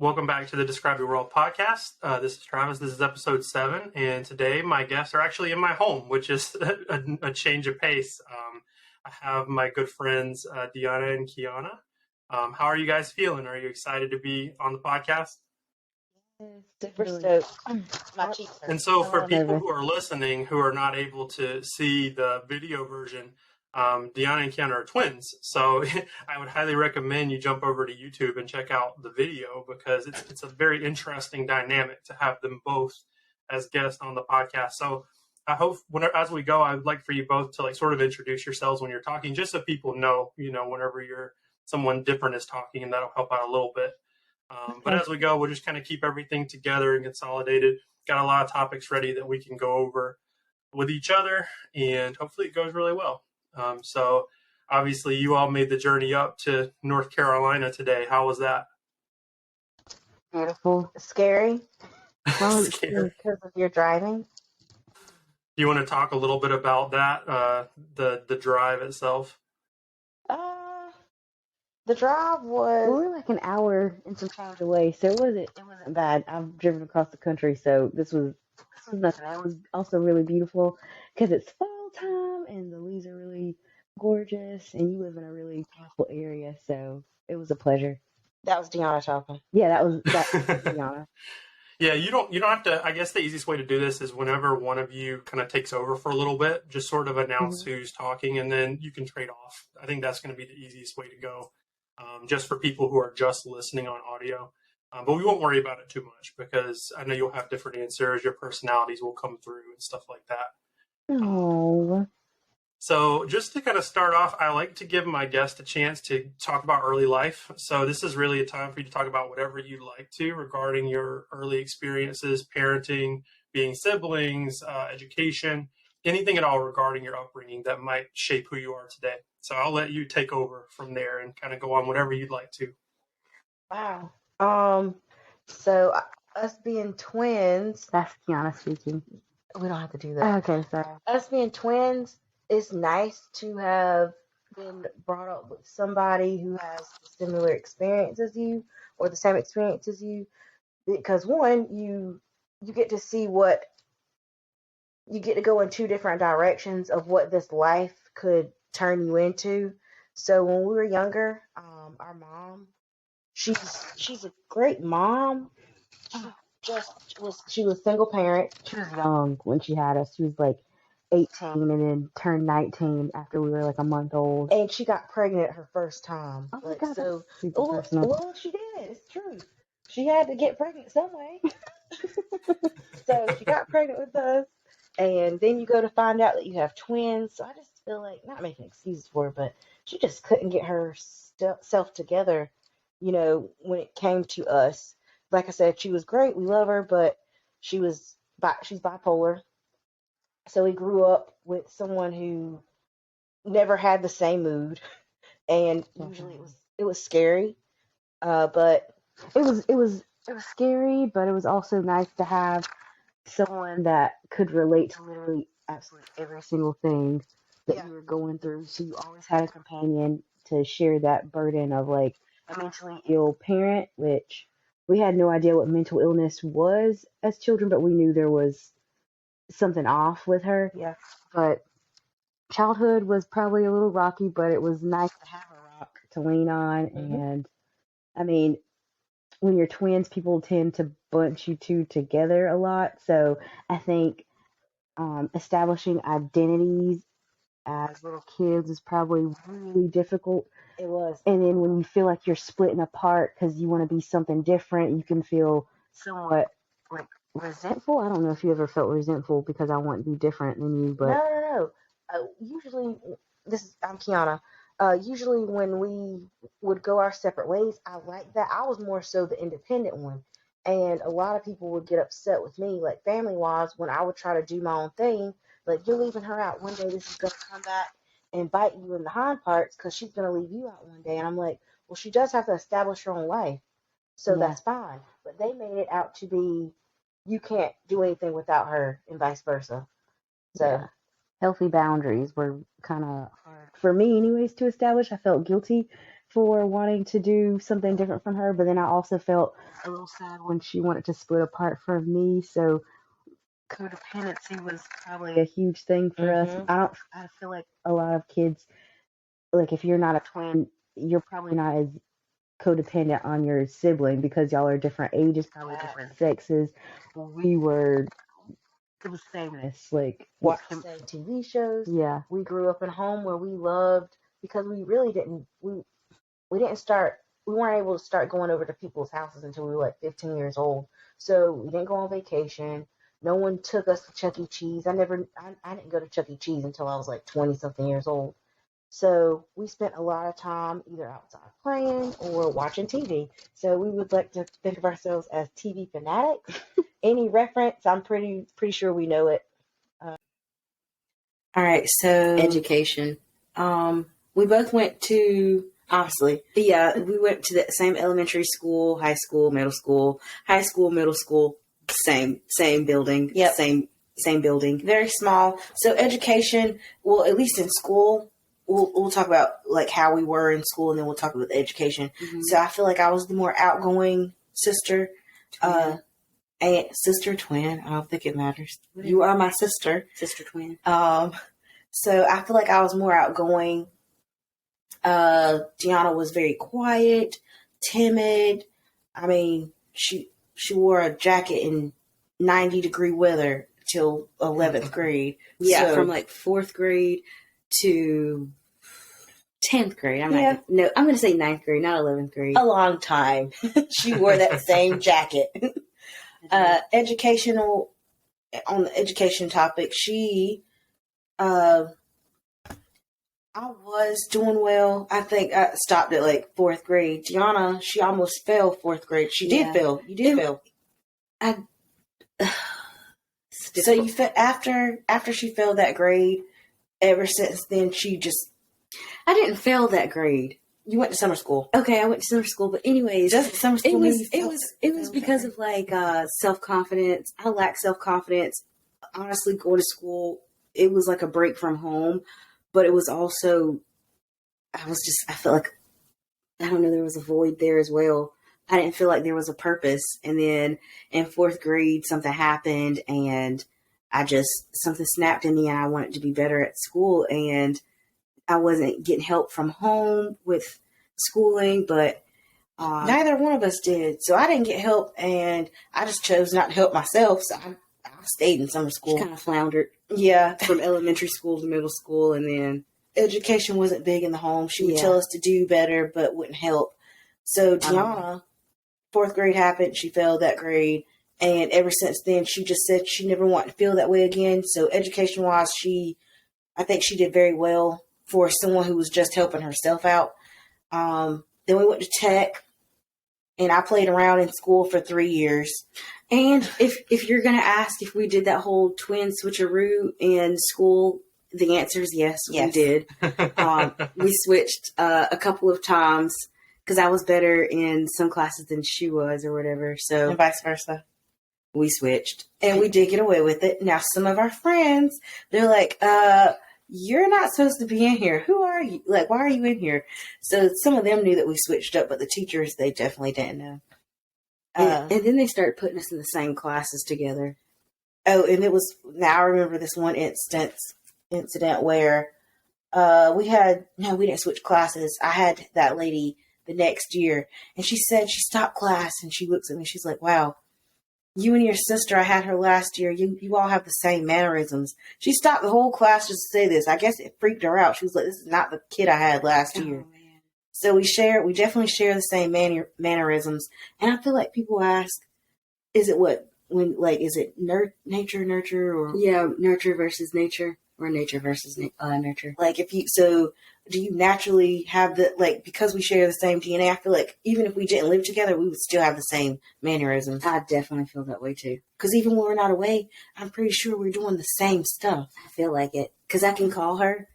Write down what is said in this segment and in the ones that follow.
Welcome back to the Describe Your World podcast. This is Travis. This is episode 7, and today my guests are actually in my home, which is a change of pace. I have my good friends Deana and Kiana. How are you guys feeling? Are you excited to be on the podcast? Super stoked. My cheeks hurt. And so for people who are listening who are not able to see the video version, Deana and Kiana are twins. So I would highly recommend you jump over to YouTube and check out the video because it's a very interesting dynamic to have them both as guests on the podcast. So I hope as we go, I would like for you both to sort of introduce yourselves when you're talking, just so people know, whenever someone different is talking, and that'll help out a little bit. But as we go, we'll just kind of keep everything together and consolidated. Got a lot of topics ready that we can go over with each other, and hopefully it goes really well. So obviously you all made the journey up to North Carolina today. How was that? Beautiful. Scary. Well, Scary. Because of your driving. Do you want to talk a little bit about that, the drive itself? The drive was... We were like an hour and some change away, so it wasn't bad. I've driven across the country, so this was nothing. It was also really beautiful because it's fall time and the leaves are really gorgeous, and you live in a really beautiful area, so it was a pleasure. That was Deana talking. Yeah, that was Deana. Yeah, you don't have to. I guess the easiest way to do this is whenever one of you kind of takes over for a little bit, just sort of announce who's talking, and then you can trade off. I think that's going to be the easiest way to go. Just for people who are just listening on audio. But we won't worry about it too much because I know you'll have different answers. Your personalities will come through and stuff like that. Oh. So just to kind of start off, I like to give my guests a chance to talk about early life. So this is really a time for you to talk about whatever you'd like to regarding your early experiences, parenting, being siblings, education, anything at all regarding your upbringing that might shape who you are today. So I'll let you take over from there and kind of go on whatever you'd like to. Wow. So us being twins. That's Kiana speaking. We don't have to do that. Okay, sorry. Us being twins, it's nice to have been brought up with somebody who has a similar experience as you or the same experience as you. Because one, you get to see what you get to go in two different directions of what this life could turn you into. So when we were younger, our mom, she's a great mom. She was single parent. She was young when she had us. She was like 18 and then turned 19 after we were like a month old. And she got pregnant her first time. Oh my God, so well, she did. It's true. She had to get pregnant some way. So she got pregnant with us. And then you go to find out that you have twins. So I just feel like, not making excuses for her, but she just couldn't get herself together, when it came to us. Like I said, she was great. We love her, but she's bipolar. So we grew up with someone who never had the same mood. And usually it was scary. But it was scary, but it was also nice to have someone that could relate to literally absolutely every single thing that you were going through. So you always had a companion to share that burden of like a mentally ill parent, which we had no idea what mental illness was as children, but we knew there was something off with her. Yeah. But childhood was probably a little rocky, but it was nice to have a rock to lean on. Mm-hmm. And I mean, when you're twins, people tend to bunch you two together a lot. So I think establishing identities as little kids is probably really difficult. It was. And then when you feel like you're splitting apart because you want to be something different, you can feel somewhat like resentful. I don't know if you ever felt resentful because I want to be different than you, but No. Usually, I'm Kiana. Usually when we would go our separate ways, I like that. I was more so the independent one. And a lot of people would get upset with me, like family-wise, when I would try to do my own thing. Like, you're leaving her out one day, this is going to come back and bite you in the hind parts because she's going to leave you out one day. And I'm like, well, she does have to establish her own life. So that's fine. But they made it out to be, you can't do anything without her and vice versa. So healthy boundaries were kind of hard for me, anyways, to establish. I felt guilty for wanting to do something different from her, but then I also felt a little sad when she wanted to split apart from me. So codependency was probably a huge thing for us. Mhm. I feel like a lot of kids, like if you're not a twin, you're probably not as codependent on your sibling because y'all are different ages, probably different sexes. We were, it was sameness. Like, Watch the same TV shows. yeah. We grew up in a home where we loved, because we really didn't, we didn't start, we weren't able to start going over to people's houses until we were like 15 years old. So we didn't go on vacation. No one took us to Chuck E. Cheese. I didn't go to Chuck E. Cheese until I was like 20 something years old. So we spent a lot of time either outside playing or watching TV. So we would like to think of ourselves as TV fanatics. Any reference, I'm pretty sure we know it. All right, so education. We both went to, obviously, yeah, we went to the same elementary school, high school, middle school, middle school, same building, Yep. same building, very small. So education, well, at least in school, we'll talk about like how we were in school, and then we'll talk about the education. Mm-hmm. So I feel like I was the more outgoing sister, and sister twin. I don't think it matters. You are my sister. Sister twin. So I feel like I was more outgoing. Deana was very quiet, timid. I mean, she wore a jacket in 90-degree weather till 11th grade. Yeah, So, from like 4th grade to 10th grade. I'm going to say 9th grade, not 11th grade. a long time. She wore that same jacket. Educational, on the education topic, I was doing well. I think I stopped at like 4th grade. Deana, she almost failed 4th grade. She did fail. You did fail. So you after she failed that grade, ever since then I didn't fail that grade. You went to summer school. Okay, I went to summer school, but anyways, Just summer school. it was because of like self-confidence. I lack self-confidence. Honestly, going to school, it was like a break from home, but it was also, I felt like, I don't know, there was a void there as well. I didn't feel like there was a purpose. And then in 4th grade, something happened and something snapped in me and I wanted to be better at school. And I wasn't getting help from home with schooling, but neither one of us did. So I didn't get help and I just chose not to help myself. So I stayed in summer school. kind of floundered. Yeah. From elementary school to middle school, and then Education wasn't big in the home. She would tell us to do better, but wouldn't help. So Deana, 4th grade happened. She failed that grade. And ever since then, she just said she never wanted to feel that way again. So education-wise, I think she did very well for someone who was just helping herself out. Then we went to tech, and I played around in school for 3 years. And if you're going to ask if we did that whole twin switcheroo in school, the answer is yes, we did. We switched a couple of times because I was better in some classes than she was or whatever. So And vice versa. we switched. And we did get away with it. Now, some of our friends, they're like, you're not supposed to be in here. Who are you? Like, why are you in here? So some of them knew that we switched up, but the teachers, they definitely didn't know. And then they started putting us in the same classes together. Oh, and now I remember this one incident where we didn't switch classes. I had that lady the next year, and she said she stopped class, and she looks at me, she's like, wow, you and your sister, I had her last year, you all have the same mannerisms. She stopped the whole class just to say this. I guess it freaked her out. She was like, this is not the kid I had last year. Man. So we definitely share the same mannerisms. And I feel like people ask, is it nature, nurture, or Nurture versus nature, or nature versus nurture. like do you naturally have because we share the same DNA, I feel like even if we didn't live together, we would still have the same mannerisms. I definitely feel that way too. Because even when we're not away, I'm pretty sure we're doing the same stuff. I feel like it. Because I can call her.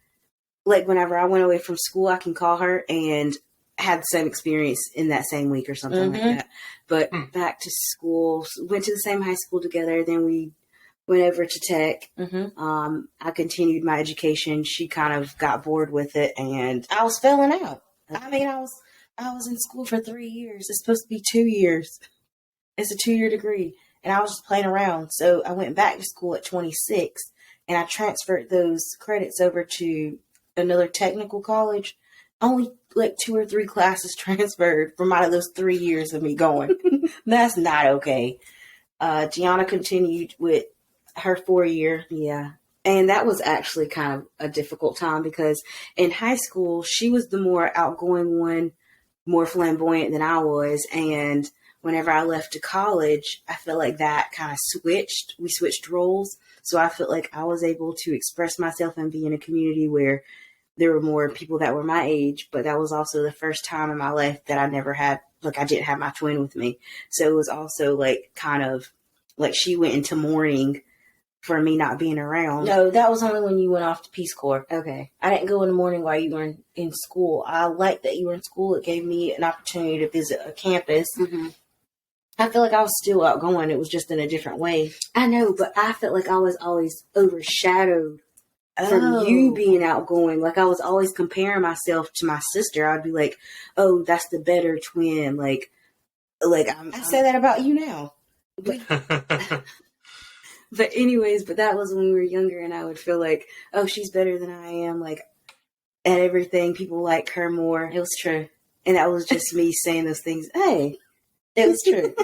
Like, whenever I went away from school, I can call her and had the same experience in that same week or something like that. But back to school, went to the same high school together. Then we went over to tech. Mm-hmm. I continued my education. She kind of got bored with it, and I was failing out. I mean, I was in school for 3 years. It's supposed to be 2 years. It's a 2-year degree, and I was just playing around. So I went back to school at 26, and I transferred those credits over to another technical college. Only like 2 or 3 classes transferred from out of those 3 years of me going. That's not okay. Gianna continued with her 4-year. Yeah. And that was actually kind of a difficult time because in high school, she was the more outgoing one, more flamboyant than I was. And whenever I left to college, I felt like that kind of switched. We switched roles. So I felt like I was able to express myself and be in a community where there were more people that were my age. But that was also the first time in my life that I never had, like, I didn't have my twin with me. So it was also like kind of like she went into mourning for me not being around. No, that was only when you went off to Peace Corps. Okay. I didn't go in the morning while you were in school. I liked that you were in school. It gave me an opportunity to visit a campus. Mm-hmm. I feel like I was still outgoing. It was just in a different way. I know, but I felt like I was always overshadowed from you being outgoing. Like I was always comparing myself to my sister. I'd be like, "Oh, that's the better twin." Like I say that about you now. But anyways, but that was when we were younger, and I would feel like, "Oh, she's better than I am." Like at everything, people like her more. It was true. And that was just me saying those things. Hey, it was true.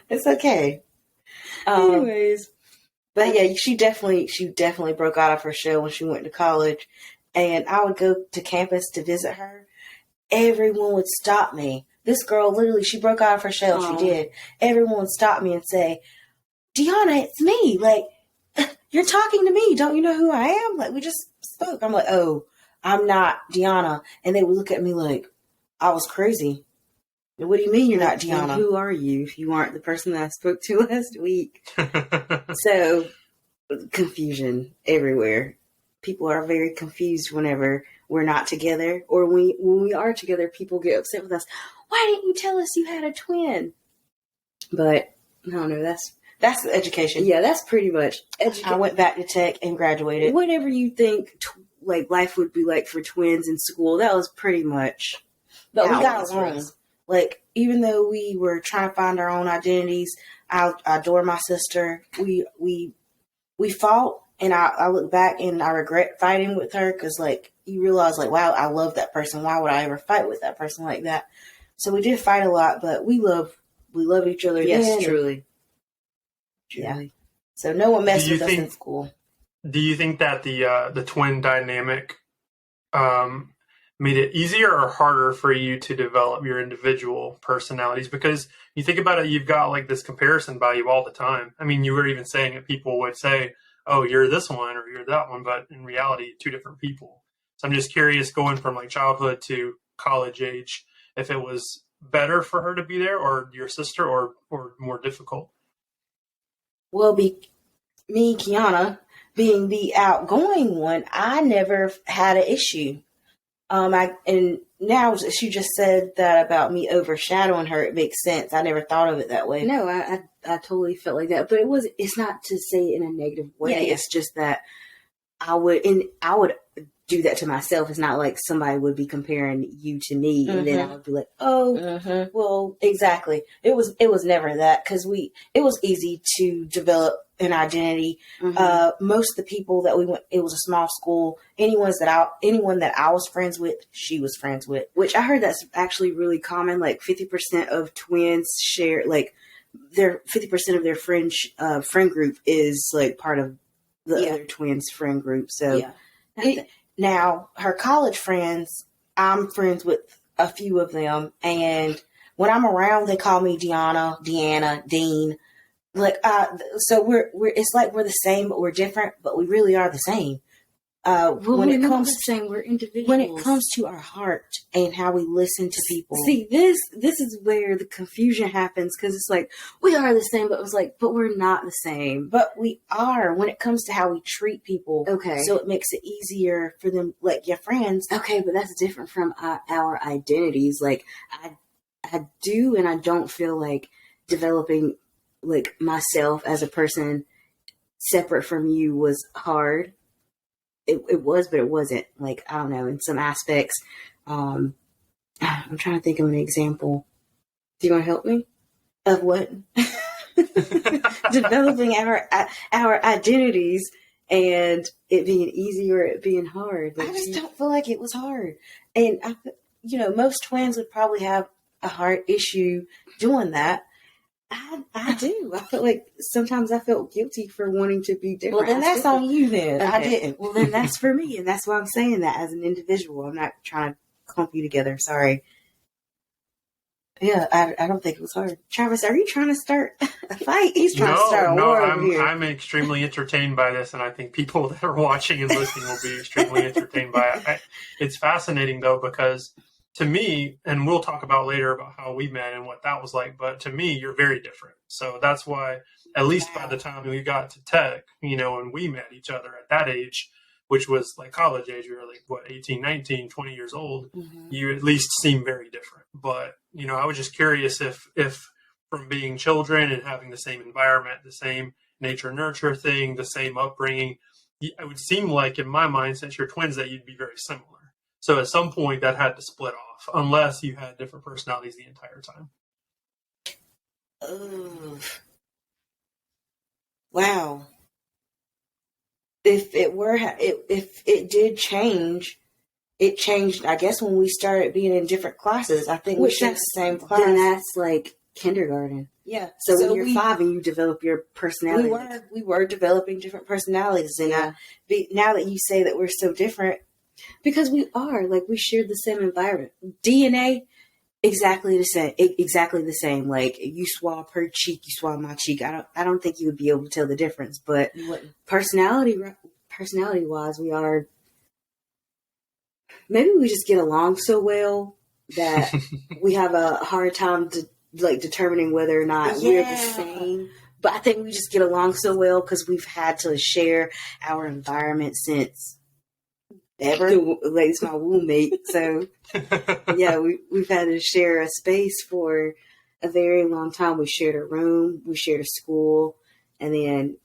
It's okay. Anyways. But yeah, she definitely broke out of her shell when she went to college. And I would go to campus to visit her. Everyone would stop me. This girl, literally, she broke out of her shell. Aww. She did. Everyone would stop me and say, Deana, it's me. Like, you're talking to me. Don't you know who I am? Like, we just spoke. I'm like, oh, I'm not Deana. And they would look at me like I was crazy. What do you mean you're not Deana? Who are you if you aren't the person that I spoke to last week? So, confusion everywhere. People are very confused whenever we're not together. Or when we are together, people get upset with us. Why didn't you tell us you had a twin? But, I don't know, that's education. Yeah, that's pretty much I went back to tech and graduated. Whatever you think like life would be like for twins in school, that was pretty much. But we got along. Like, even though we were trying to find our own identities, I adore my sister. We fought, and I look back and I regret fighting with her because, like, you realize, like, wow, I love that person. Why would I ever fight with that person like that? So we did fight a lot, but we love each other. Yes, truly. Yeah. So no one messed with us in school. Do you think that the twin dynamic made it easier or harder for you to develop your individual personalities? Because you think about it, you've got like this comparison value all the time. I mean, you were even saying it, people would say, oh, you're this one or you're that one, but in reality, 2 different people. So I'm just curious, going from like childhood to college age, if it was better for her to be there or your sister or more difficult. Well, me, Kiana, being the outgoing one, I never had an issue. And now she just said that about me overshadowing her. It makes sense. I never thought of it that way. No, I totally felt like that, but it's not to say it in a negative way. Yeah. It's just that I would do that to myself. It's not like somebody would be comparing you to me, and then I would be like, oh, well, exactly. It was never that, because it was easy to develop an identity. Most of the people that we went, it was a small school. Anyone that I was friends with, she was friends with. Which I heard that's actually really common. Like 50% of twins share, like their 50% of their friend group is like part of the other twins' friend group. So now her college friends, I'm friends with a few of them, and when I'm around, they call me Deana, Dean. Like, so we're it's like we're the same, but we're different, but we really are the same. When it comes we're individuals. When it comes to our heart and how we listen to people. See, this is where the confusion happens, because it's like we are the same, but it was like, but we're not the same. But we are when it comes to how we treat people. Okay, so it makes it easier for them, like your friends. Okay, but that's different from our identities. Like I do, and I don't feel like developing like myself as a person separate from you was hard. It was, but it wasn't. Like, I don't know, in some aspects. I'm trying to think of an example. Do you want to help me? Of what? Developing our identities and It being easy or it being hard. Like, I just don't feel like it was hard. And most twins would probably have a hard issue doing that. I do. I feel like sometimes I felt guilty for wanting to be different. Well, then that's on you then. Okay. I didn't. Well, then that's for me. And that's why I'm saying that as an individual. I'm not trying to clump you together. Sorry. Yeah, I don't think it was hard. Travis, are you trying to start a fight? He's trying to start a war over here. I'm extremely entertained by this, and I think people that are watching and listening will be extremely entertained by it. It's fascinating, though, because to me, and we'll talk about later about how we met and what that was like, but to me, you're very different. So that's why, at least by the time we got to tech, and we met each other at that age, which was like college age, we were like, 18, 19, 20 years old, you at least seem very different. But, I was just curious if from being children and having the same environment, the same nature nurture thing, the same upbringing, it would seem like in my mind, since you're twins, that you'd be very similar. So at some point that had to split off, unless you had different personalities the entire time. Wow. If it did change, it changed, I guess, when we started being in different classes. I think we shared the same class. Then that's like kindergarten. Yeah. So when you're 5 and you develop your personality. We were developing different personalities. And now that you say that we're so different. Because we are. Like, we share the same environment. DNA, exactly the same. Exactly the same. Like, you swab her cheek, you swab my cheek. I don't think you would be able to tell the difference. But personality-wise, we are... Maybe we just get along so well that we have a hard time to, determining whether or not we're the same. But I think we just get along so well because we've had to share our environment since ever. It's my womb mate. So, yeah, we've had to share a space for a very long time. We shared a room, we shared a school, and then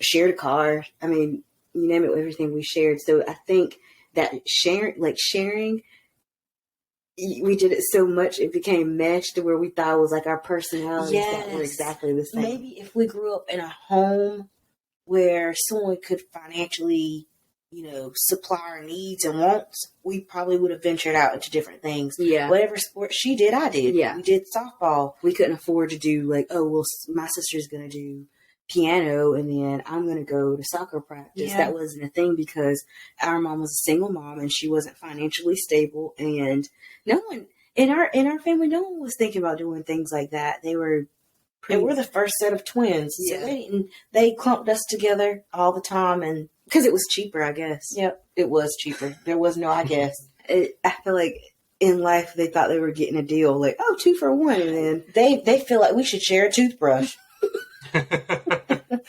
shared a car. I mean, you name it, everything we shared. So I think that sharing, we did it so much it became meshed to where we thought it was like our personalities that were exactly the same. Maybe if we grew up in a home where someone could financially, supply our needs and wants, we probably would have ventured out into different things. Yeah. Whatever sport she did, I did. Yeah. We did softball. We couldn't afford to do my sister's going to do piano and then I'm going to go to soccer practice. Yeah. That wasn't a thing because our mom was a single mom and she wasn't financially stable, and no one in our family, no one was thinking about doing things like that. They were And we're the first set of twins. Yeah. So they clumped us together all the time, and because it was cheaper, I guess. Yep, it was cheaper. There was no I guess. I feel like in life they thought they were getting a deal, like 2 for 1, and then they feel like we should share a toothbrush.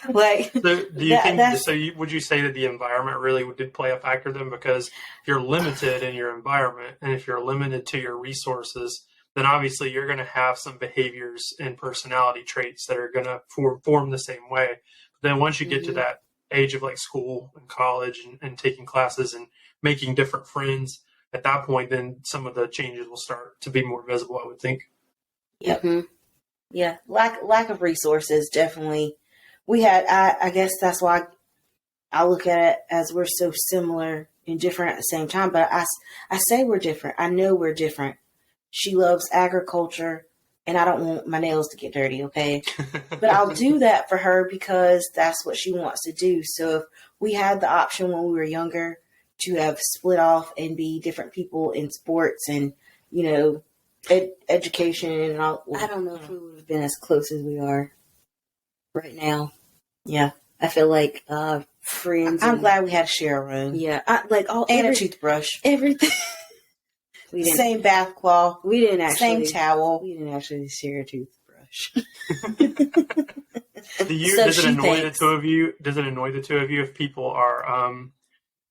Like, so do you would you say that the environment really did play a factor then? Because if you're limited in your environment and if you're limited to your resources, then obviously you're going to have some behaviors and personality traits that are going to form the same way. But then once you get to that age of like school and college and taking classes and making different friends, at that point, then some of the changes will start to be more visible, I would think. Yep. Mm-hmm. Yeah. Lack of resources, definitely. We had, I guess that's why I look at it as we're so similar and different at the same time. But I say we're different. I know we're different. She loves agriculture, and I don't want my nails to get dirty, okay? But I'll do that for her because that's what she wants to do. So if we had the option when we were younger to have split off and be different people in sports and, education and all, I don't know if we would have been as close as we are right now. Yeah. I feel like friends. I'm glad we had to share a room. Yeah. A toothbrush. Everything. Same bath cloth. We didn't actually. Same towel. We didn't actually share a toothbrush. Does it annoy the two of you? Does it annoy the two of you if people are,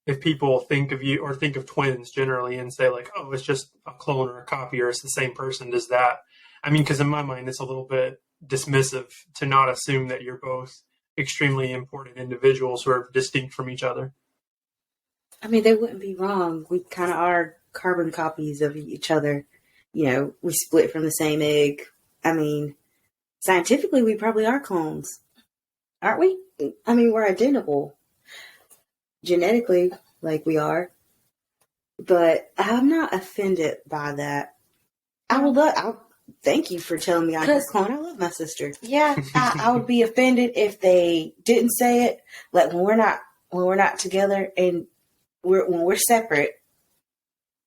if people think of you or think of twins generally and say like, oh, it's just a clone or a copy or it's the same person? Does that? I mean, because in my mind, it's a little bit dismissive to not assume that you're both extremely important individuals who are distinct from each other. I mean, they wouldn't be wrong. We kind of are carbon copies of each other. You know, we split from the same egg. I mean, scientifically, we probably are clones. Aren't we? I mean, we're identical. Genetically, like we are. But I'm not offended by that. I'll thank you for telling me I'm a clone. I love my sister. Yeah, I would be offended if they didn't say it. Like when we're not together and when we're separate.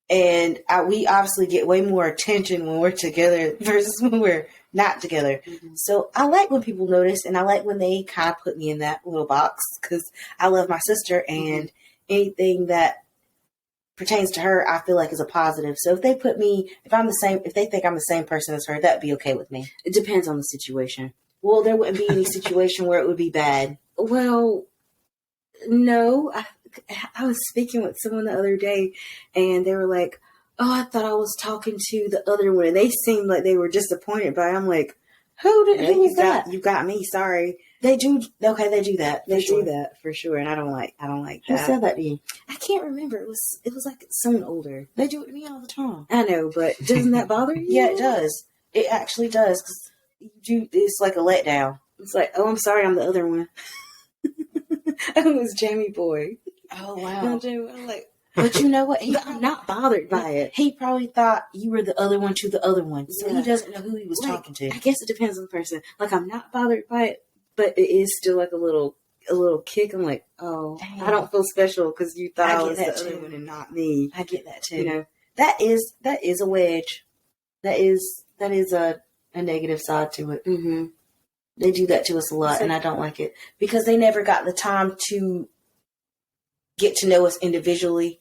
And we obviously get way more attention when we're together versus when we're not together. Mm-hmm. So I like when people notice, and I like when they kind of put me in that little box because I love my sister, and anything that pertains to her, I feel like is a positive. So if they put me, if they think I'm the same person as her, that'd be okay with me. It depends on the situation. Well, there wouldn't be any situation where it would be bad. Well, no, I was speaking with someone the other day, and they were like, "Oh, I thought I was talking to the other one," and they seemed like they were disappointed. But I'm like, "Who was that? You got me. Sorry." They do. Okay, they do that. They do that for sure, and I don't like that. Who said that to you? I can't remember. It was like someone older. They do it to me all the time. I know, but doesn't that bother you? Yeah, it does. It actually does. 'Cause it's like a letdown. It's like, oh, I'm sorry, I'm the other one. It was Jamie Boy. Oh, wow. I'm like, but you know what? I'm not bothered by it. He probably thought you were the other one to the other one. So he doesn't know who he was talking to. I guess it depends on the person. Like, I'm not bothered by it, but it is still like a little kick. I'm like, oh, dang. I don't feel special because you thought I was the other one and not me. I get that too. You know, that is a wedge. That is a negative side to it. Mm-hmm. They do that to us a lot, and I don't like it because they never got the time to get to know us individually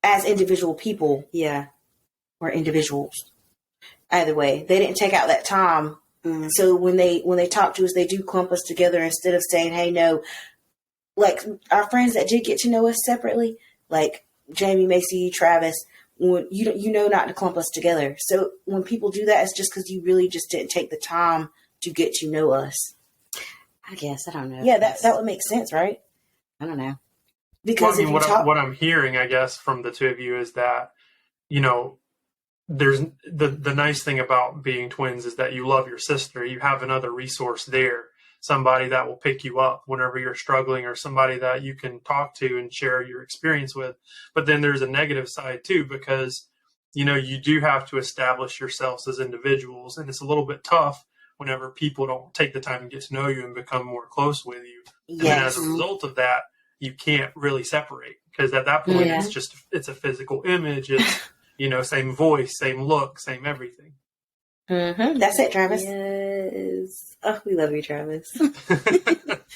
as individual people. Yeah. Or individuals. Either way, they didn't take out that time. Mm-hmm. So when they talk to us, they do clump us together instead of saying, hey, no, like our friends that did get to know us separately, like Jamie, Macy, Travis, when you know not to clump us together. So when people do that, it's just because you really just didn't take the time to get to know us. I guess. I don't know. Yeah, that would make sense, right? I don't know. Because what I'm hearing, I guess, from the two of you is that, you know, there's the nice thing about being twins is that you love your sister. You have another resource there, somebody that will pick you up whenever you're struggling or somebody that you can talk to and share your experience with. But then there's a negative side too, because, you know, you do have to establish yourselves as individuals, and it's a little bit tough whenever people don't take the time to get to know you and become more close with you. Yes. And then as a result of that, you can't really separate because at that point it's a physical image. It's, you know, same voice, same look, same everything. Mm-hmm. That's it, Travis. Yes. Oh, we love you, Travis.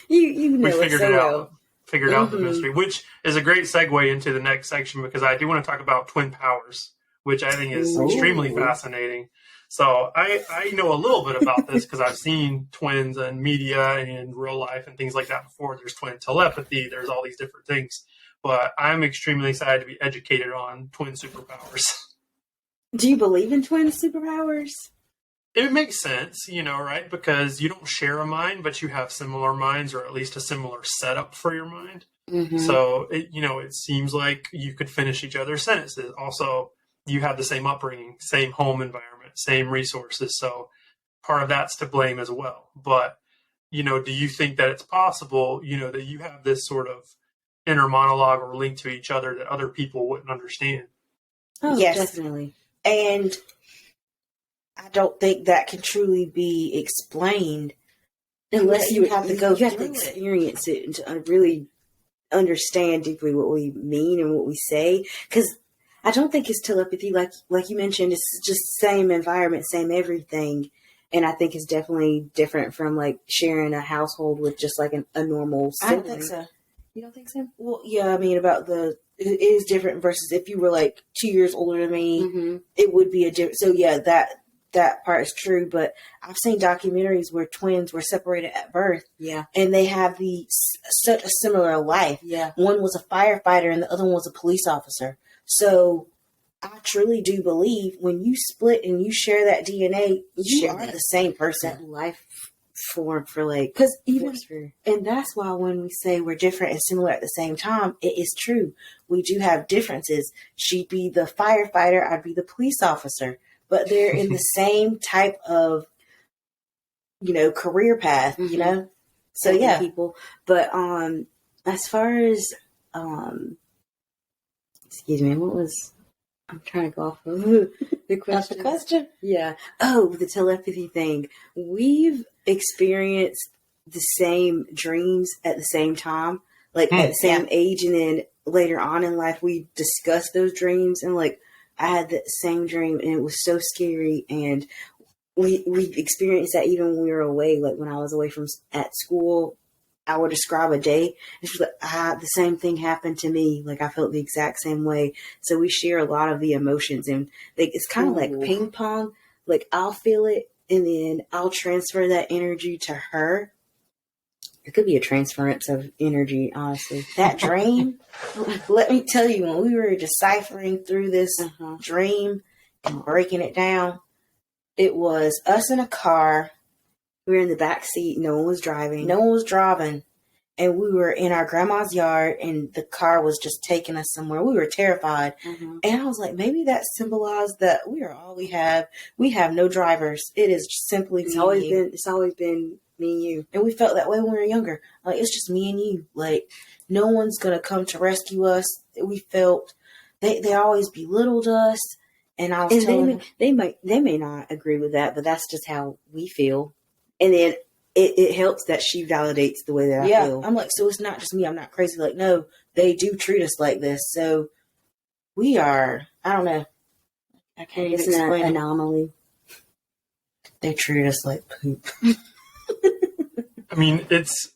you know we figured it out. Figured out the mystery, which is a great segue into the next section because I do want to talk about twin powers, which I think is extremely fascinating. So I know a little bit about this because I've seen twins in media and in real life and things like that before. There's twin telepathy. There's all these different things. But I'm extremely excited to be educated on twin superpowers. Do you believe in twin superpowers? It makes sense, you know, right? Because you don't share a mind, but you have similar minds or at least a similar setup for your mind. Mm-hmm. So, it seems like you could finish each other's sentences. Also, you have the same upbringing, same home environment, same resources. So part of that's to blame as well. But, you know, do you think that it's possible, you know, that you have this sort of inner monologue or link to each other that other people wouldn't understand? Oh, yes, definitely. And I don't think that can truly be explained unless you have to go through it. You have to experience it and to really understand deeply what we mean and what we say. Because I don't think it's telepathy, like you mentioned. It's just same environment, same everything. And I think it's definitely different from like sharing a household with just like a normal sibling. I don't think so. You don't think so? Well, yeah, I mean, it is different versus if you were like 2 years older than me, it would be a different. So yeah, that part is true. But I've seen documentaries where twins were separated at birth. Yeah. And they have such a similar life. Yeah. One was a firefighter and the other one was a police officer. So I truly do believe when you split and you share that DNA, you Share are that. the same person. That life form for like, Because even, force for, and that's why when we say we're different and similar at the same time, it is true. We do have differences. She'd be the firefighter, I'd be the police officer, but they're in the same type of, career path, Mhm. So helping yeah. people. But as far as excuse me, what was I'm trying to go off of the That's the question. question. Yeah. Oh, the telepathy thing. We've experienced the same dreams at the same time, like at the same age, and then later on in life, we discussed those dreams. And like, I had the same dream, and it was so scary. And we experienced that even when we were away. Like when I was away from at school, I would describe a day, and she's like, the same thing happened to me. Like I felt the exact same way. So we share a lot of the emotions, and like it's kind of like ping pong. Like I'll feel it, and then I'll transfer that energy to her. It could be a transference of energy, honestly. That dream, let me tell you, when we were deciphering through this dream and breaking it down, it was us in a car. We were in the back seat. No one was driving. No one was driving. And we were in our grandma's yard, and the car was just taking us somewhere. We were terrified. Mm-hmm. And I was like, maybe that symbolized that we are all we have. We have no drivers. It is simply It's me always and you. been. It's always been me and you. And we felt that way when we were younger. Like, it's just me and you. Like, no one's going to come to rescue us. We felt they always belittled us. And I was And telling them, they may not agree with that, but that's just how we feel. And then it helps that she validates the way that I feel. I'm like, so it's not just me. I'm not crazy. Like, no, they do treat us like this. So we are, I don't know. I can't even explain an it. anomaly. They treat us like poop. I mean, it's.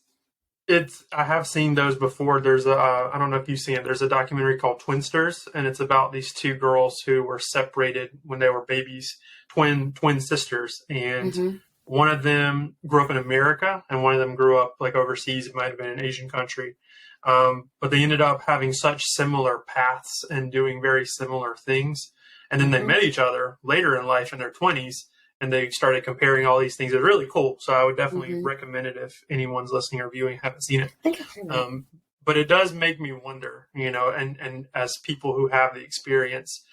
I have seen those before. There's I don't know if you've seen it. There's a documentary called Twinsters, and it's about these two girls who were separated when they were babies, twin sisters, and one of them grew up in America, and one of them grew up like overseas. It might have been an Asian country, but they ended up having such similar paths and doing very similar things. And then they met each other later in life in their 20s, and they started comparing all these things. It's really cool. So I would definitely recommend it if anyone's listening or viewing haven't seen it. I think I've heard that. But it does make me wonder, and as people who have the experience,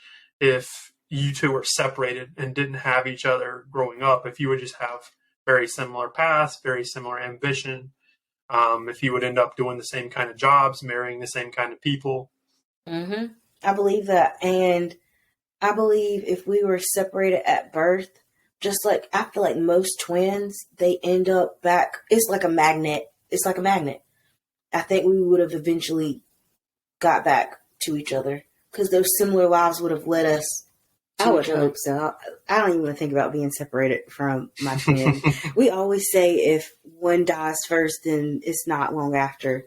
if you two were separated and didn't have each other growing up, if you would just have very similar paths, very similar ambition, if you would end up doing the same kind of jobs, marrying the same kind of people. I believe that. And I believe if we were separated at birth, just like I feel like most twins, they end up back. It's like a magnet. It's like a magnet. I think we would have eventually got back to each other because those similar lives would have led us to I would each other. hope so. I don't even think about being separated from my twin. We always say if one dies first, then it's not long after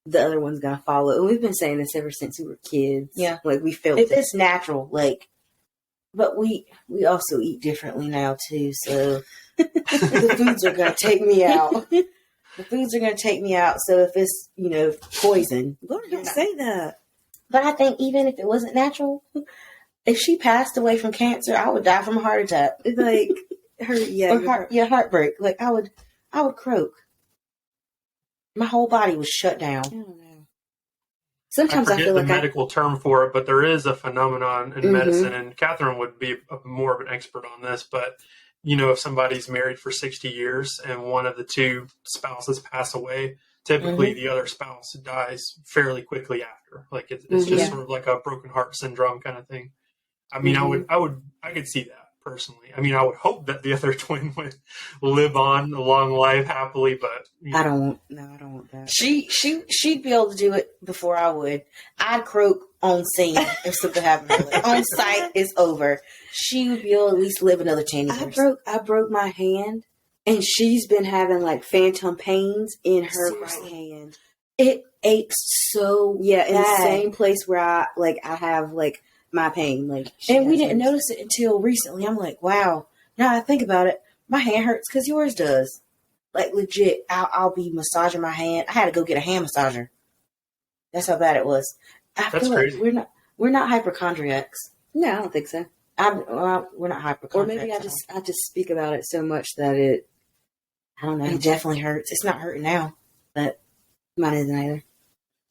the other one's going to follow. And we've been saying this ever since we were kids. Yeah. Like we felt If it. it's natural, like, but we also eat differently now too, so the foods are gonna take me out. The foods are gonna take me out. So if it's poison, Lord, don't say that. But I think even if it wasn't natural, if she passed away from cancer, I would die from a heart attack. Like her, Heartbreak. Like I would croak. My whole body was shut down. I don't know. Sometimes I I forget feel the like medical term for it, but there is a phenomenon in medicine, and Catherine would be more of an expert on this. But if somebody's married for 60 years and one of the two spouses pass away, typically the other spouse dies fairly quickly after. Like it's just sort of like a broken heart syndrome kind of thing. I mean, I could see that personally. I mean, I would hope that the other twin would live on a long life happily, but I don't want that. She'd be able to do it before I would. I'd croak on scene if something happened to her. Like, on site, it's over. She would be able to at least live another 10 years. I broke my hand, and she's been having like phantom pains in her right hand. It aches so in bad. The same place where I have like my pain. Like, and we didn't notice it until recently. I'm like, wow. Now I think about it, my hand hurts because yours does. Like legit, I'll be massaging my hand. I had to go get a hand massager. That's how bad it was. I That's feel crazy. like we're not hypochondriacs. No, I don't think so. We're not hypochondriacs. Or maybe I just speak about it so much that it, I don't know. It definitely hurts. It's not hurting now, but Mine isn't either.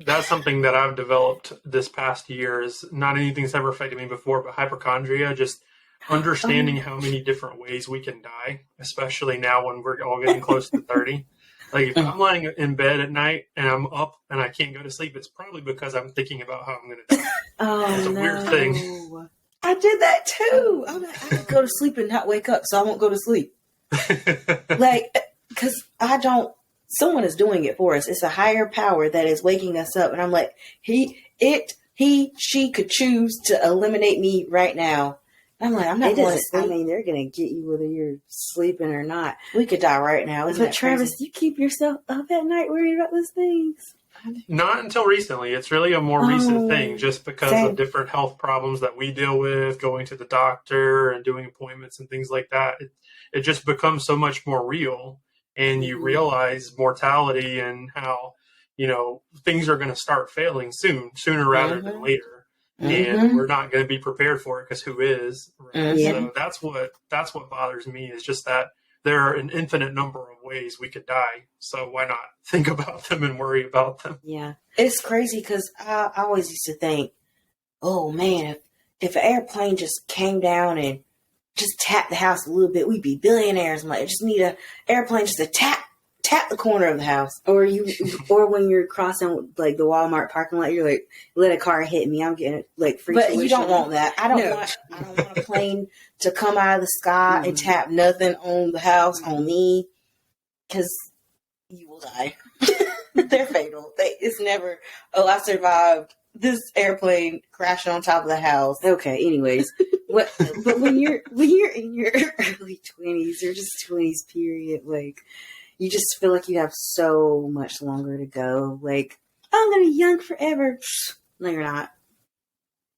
That's something that I've developed this past year. Is not anything that's ever affected me before, but hypochondria. Just understanding how many different ways we can die, especially now when we're all getting close to 30. Like if I'm lying in bed at night and I'm up and I can't go to sleep, it's probably because I'm thinking about how I'm going to die. Oh, It's a weird thing. I did that too. I'm like, I could go to sleep and not wake up, so I won't go to sleep. Like, because someone is doing it for us. It's a higher power that is waking us up. And I'm like, she could choose to eliminate me right now. I'm like, I'm not going to sleep. I mean, they're going to get you whether you're sleeping or not. We could die right now. Isn't But Travis, you keep yourself up at night worrying about those things. Not until recently. It's really a more recent thing, just because same. of different health problems that we deal with, going to the doctor and doing appointments and things like that. It just becomes so much more real, and you realize mortality and how, things are going to start failing sooner rather than later. And we're not going to be prepared for it because who is? Right? So that's what bothers me, is just that there are an infinite number of ways we could die. So why not think about them and worry about them? Yeah. It's crazy because I always used to think, oh man, if an airplane just came down and just tapped the house a little bit, we'd be billionaires. I'm like, I just need an airplane just to tap the corner of the house. Or when you're crossing like the Walmart parking lot, you're like, let a car hit me. I'm getting like free. But tuition. you don't want that. I don't want a plane to come out of the sky and tap nothing on the house on me, because you will die. They're fatal. It's never. Oh, I survived this airplane crashing on top of the house. Okay. Anyways, but when you're in your early 20s or just 20s period, like, you just feel like you have so much longer to go. Like, I'm gonna be young forever. No, you're not.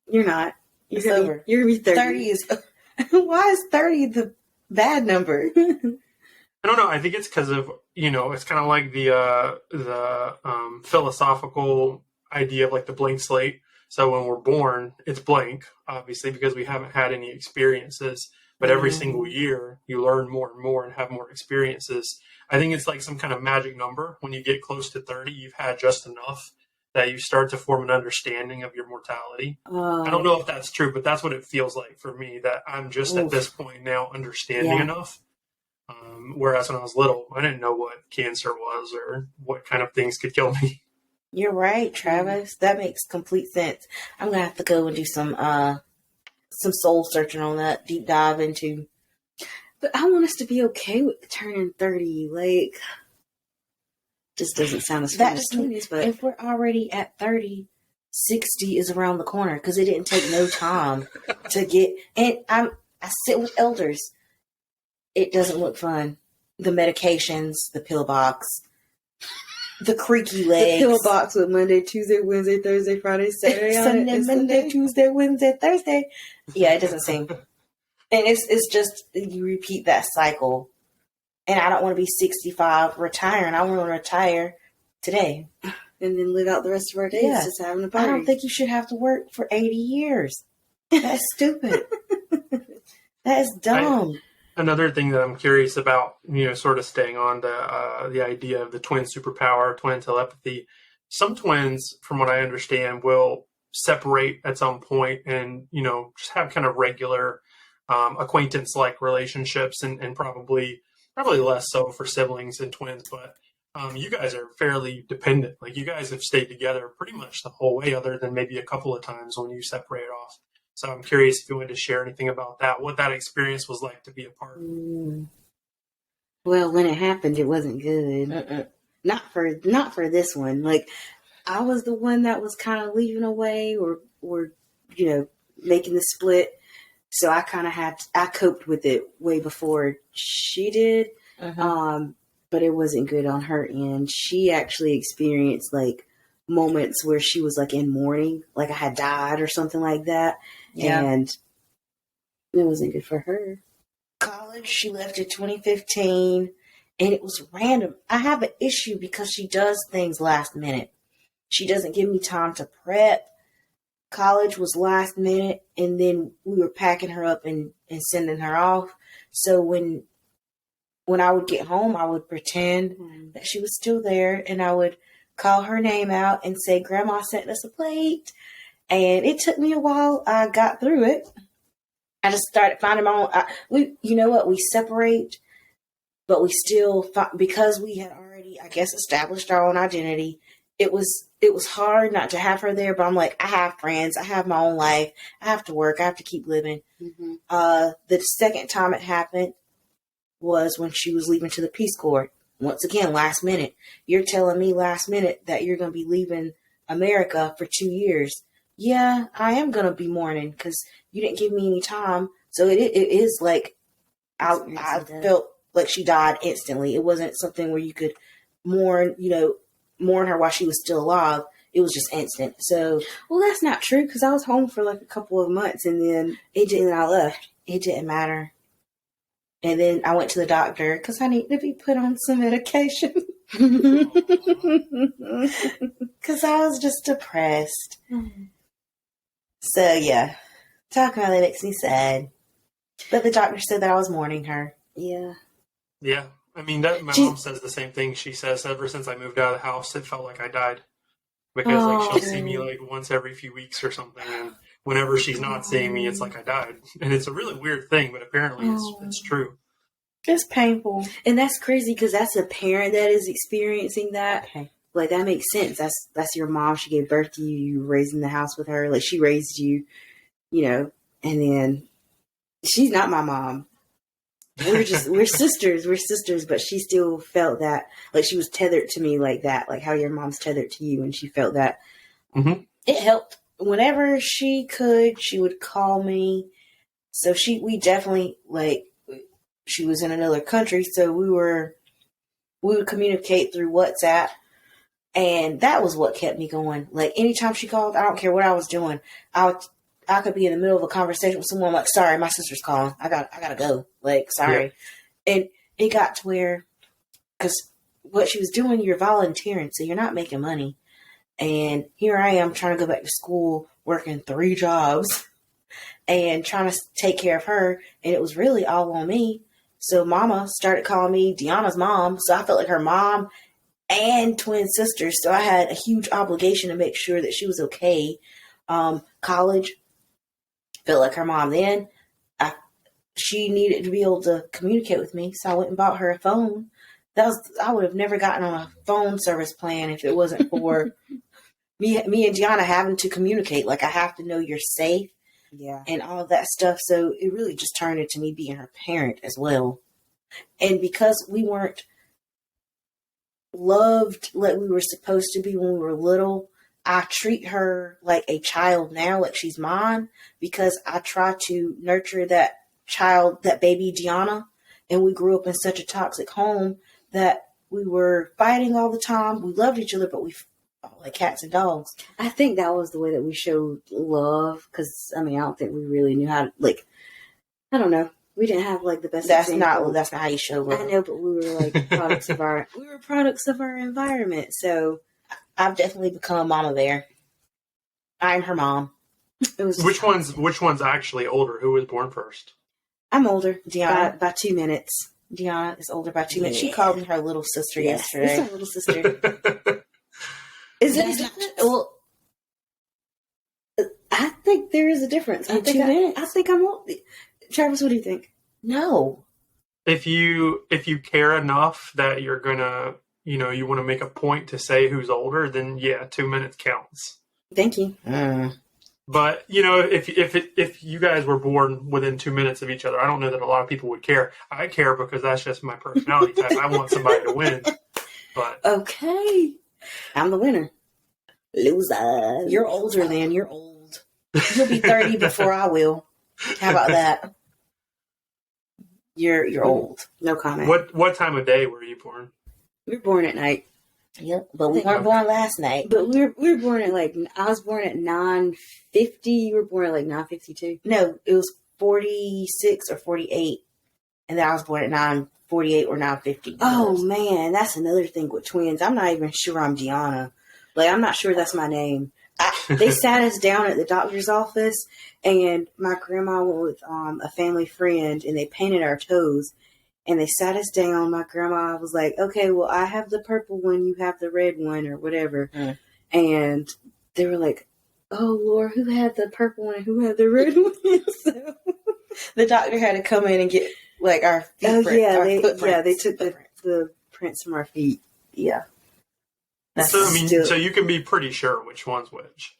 You're not. It's over. You're gonna be 30. 30 is. Why is 30 the bad number? I don't know. I think it's because of, it's kind of like the philosophical idea of like the blank slate. So when we're born, it's blank, obviously, because we haven't had any experiences. But every single year, you learn more and more and have more experiences. I think it's like some kind of magic number. When you get close to 30, you've had just enough that you start to form an understanding of your mortality. I don't know if that's true, but that's what it feels like for me, that I'm just at this point now understanding enough. Whereas when I was little, I didn't know what cancer was or what kind of things could kill me. You're right, Travis. That makes complete sense. I'm going to have to go and do some soul searching on that, deep dive into. But I want us to be okay with turning 30. Like, just doesn't sound as fun as 20s, but if we're already at 30, 60 is around the corner, because it didn't take no time to get. And I sit with elders. It doesn't look fun. The medications, the pill box, the creaky legs. The pill box with Monday, Tuesday, Wednesday, Thursday, Friday, Saturday, Sunday, Monday, Tuesday, Wednesday, Thursday. Yeah, it doesn't seem. And it's just, you repeat that cycle. And I don't want to be 65 retiring. I want to retire today. And then live out the rest of our days just having a party. I don't think you should have to work for 80 years. That's stupid. That is dumb. Another thing that I'm curious about, sort of staying on the idea of the twin superpower, twin telepathy. Some twins, from what I understand, will separate at some point and, just have kind of regular acquaintance-like relationships, and probably less so for siblings and twins. But you guys are fairly dependent. Like, you guys have stayed together pretty much the whole way, other than maybe a couple of times when you separate off. So I'm curious if you wanted to share anything about that, what that experience was like to be a part. Well, when it happened, it wasn't good. Not for this one. Like, I was the one that was kind of leaving away or making the split. So I kind of I coped with it way before she did. But it wasn't good on her end. She actually experienced like moments where she was like in mourning, like I had died or something like that. Yeah. And it wasn't good for her. College, she left in 2015, and it was random. I have an issue because she does things last minute. She doesn't give me time to prep. college was last minute, and then we were packing her up and sending her off. So when I would get home, I would pretend that she was still there, and I would call her name out and say, Grandma sent us a plate. And it took me a while. I got through it. I just started finding my own. You know what? We separate, but we still, because we had already, I guess, established our own identity. It was hard not to have her there, but I'm like, I have friends. I have my own life. I have to work. I have to keep living. Mm-hmm. The second time it happened was when she was leaving to the Peace Corps. Once again, last minute. You're telling me last minute that you're going to be leaving America for 2 years. Yeah, I am going to be mourning because you didn't give me any time. So it is like, I felt like she died instantly. It wasn't something where you could mourn her while she was still alive. It was just instant. So, well, that's not true because I was home for like a couple of months and then I left. It didn't matter. And then I went to the doctor because I need to be put on some medication. Because I was just depressed. Mm-hmm. So, yeah. Talking about that makes me sad. But the doctor said that I was mourning her. Yeah. Yeah. I mean, my mom says the same thing. She says, ever since I moved out of the house, it felt like I died. Because, like, she'll see me, like, once every few weeks or something. And whenever she's not seeing me, it's like I died. And it's a really weird thing, but apparently it's true. It's painful. And that's crazy because that's a parent that is experiencing that. Okay. Like, that makes sense. That's your mom. She gave birth to you. You were raised in the house with her. Like, she raised you, and then she's not my mom. We're sisters. We're sisters, but she still felt that, like, she was tethered to me like that, like how your mom's tethered to you, and she felt that. Mm-hmm. It helped. Whenever she could, she would call me. So we definitely, like, she was in another country, so we would communicate through WhatsApp. And that was what kept me going. Like, anytime she called, I don't care what I was doing. I could be in the middle of a conversation with someone, like, sorry, my sister's calling. I gotta go. Like, sorry. Yeah. And it got to where, because what she was doing, you're volunteering, so you're not making money. And here I am trying to go back to school, working 3 jobs and trying to take care of her. And it was really all on me. So Mama started calling me Deanna's mom. So I felt like her mom and twin sisters. So I had a huge obligation to make sure that she was okay. College, felt like her mom then. She needed to be able to communicate with me. So I went and bought her a phone. I would have never gotten on a phone service plan if it wasn't for me and Gianna having to communicate. Like, I have to know you're safe. Yeah. And all of that stuff. So it really just turned into me being her parent as well. And because we weren't loved like we were supposed to be when we were little, I treat her like a child now, like she's mine, because I try to nurture that child, that baby Gianna. And we grew up in such a toxic home that we were fighting all the time. We loved each other, but we fought like cats and dogs. I think that was the way that we showed love, because, I mean, I don't think we really knew how to, like, I don't know. We didn't have, like, the best example. That's not how you show love. I know, but we were, like, products of our environment, so. I've definitely become a mama bear. I'm her mom. Which one's actually older? Who was born first? I'm older. Deanna. By 2 minutes. Deanna is older by 2 minutes. She called me her little sister yesterday. It's her little sister. Is it a difference? Well, I think there is a difference. In 2 minutes? I think I'm old. Travis, what do you think? No. If you care enough that you're gonna, you want to make a point to say who's older, then yeah, 2 minutes counts. Thank you. But if you guys were born within 2 minutes of each other, I don't know that a lot of people would care. I care because that's just my personality type. I want somebody to win. But okay, I'm the winner. Loser. You're older than you're old. You'll be 30 before I will. How about that? You're old. No comment. What time of day were you born? We were born at night. Yep, but we weren't born last night. But we were born at I was born at 9:50. You were born at 9:52. No, it was 46 or 48, and then I was born at 9:48 or 9:50. Oh man, that's another thing with twins. I'm not even sure I'm Deanna. Like, I'm not sure that's my name. They sat us down at the doctor's office, and my grandma went with a family friend, and they painted our toes. And they sat us down. My grandma was like, "Okay, well, I have the purple one, you have the red one, or whatever." Mm. And they were like, "Oh, Lord, who had the purple one and who had the red one?" So the doctor had to come in and get like our feet. Oh they took the prints from our feet. Yeah. So so you can be pretty sure which one's which.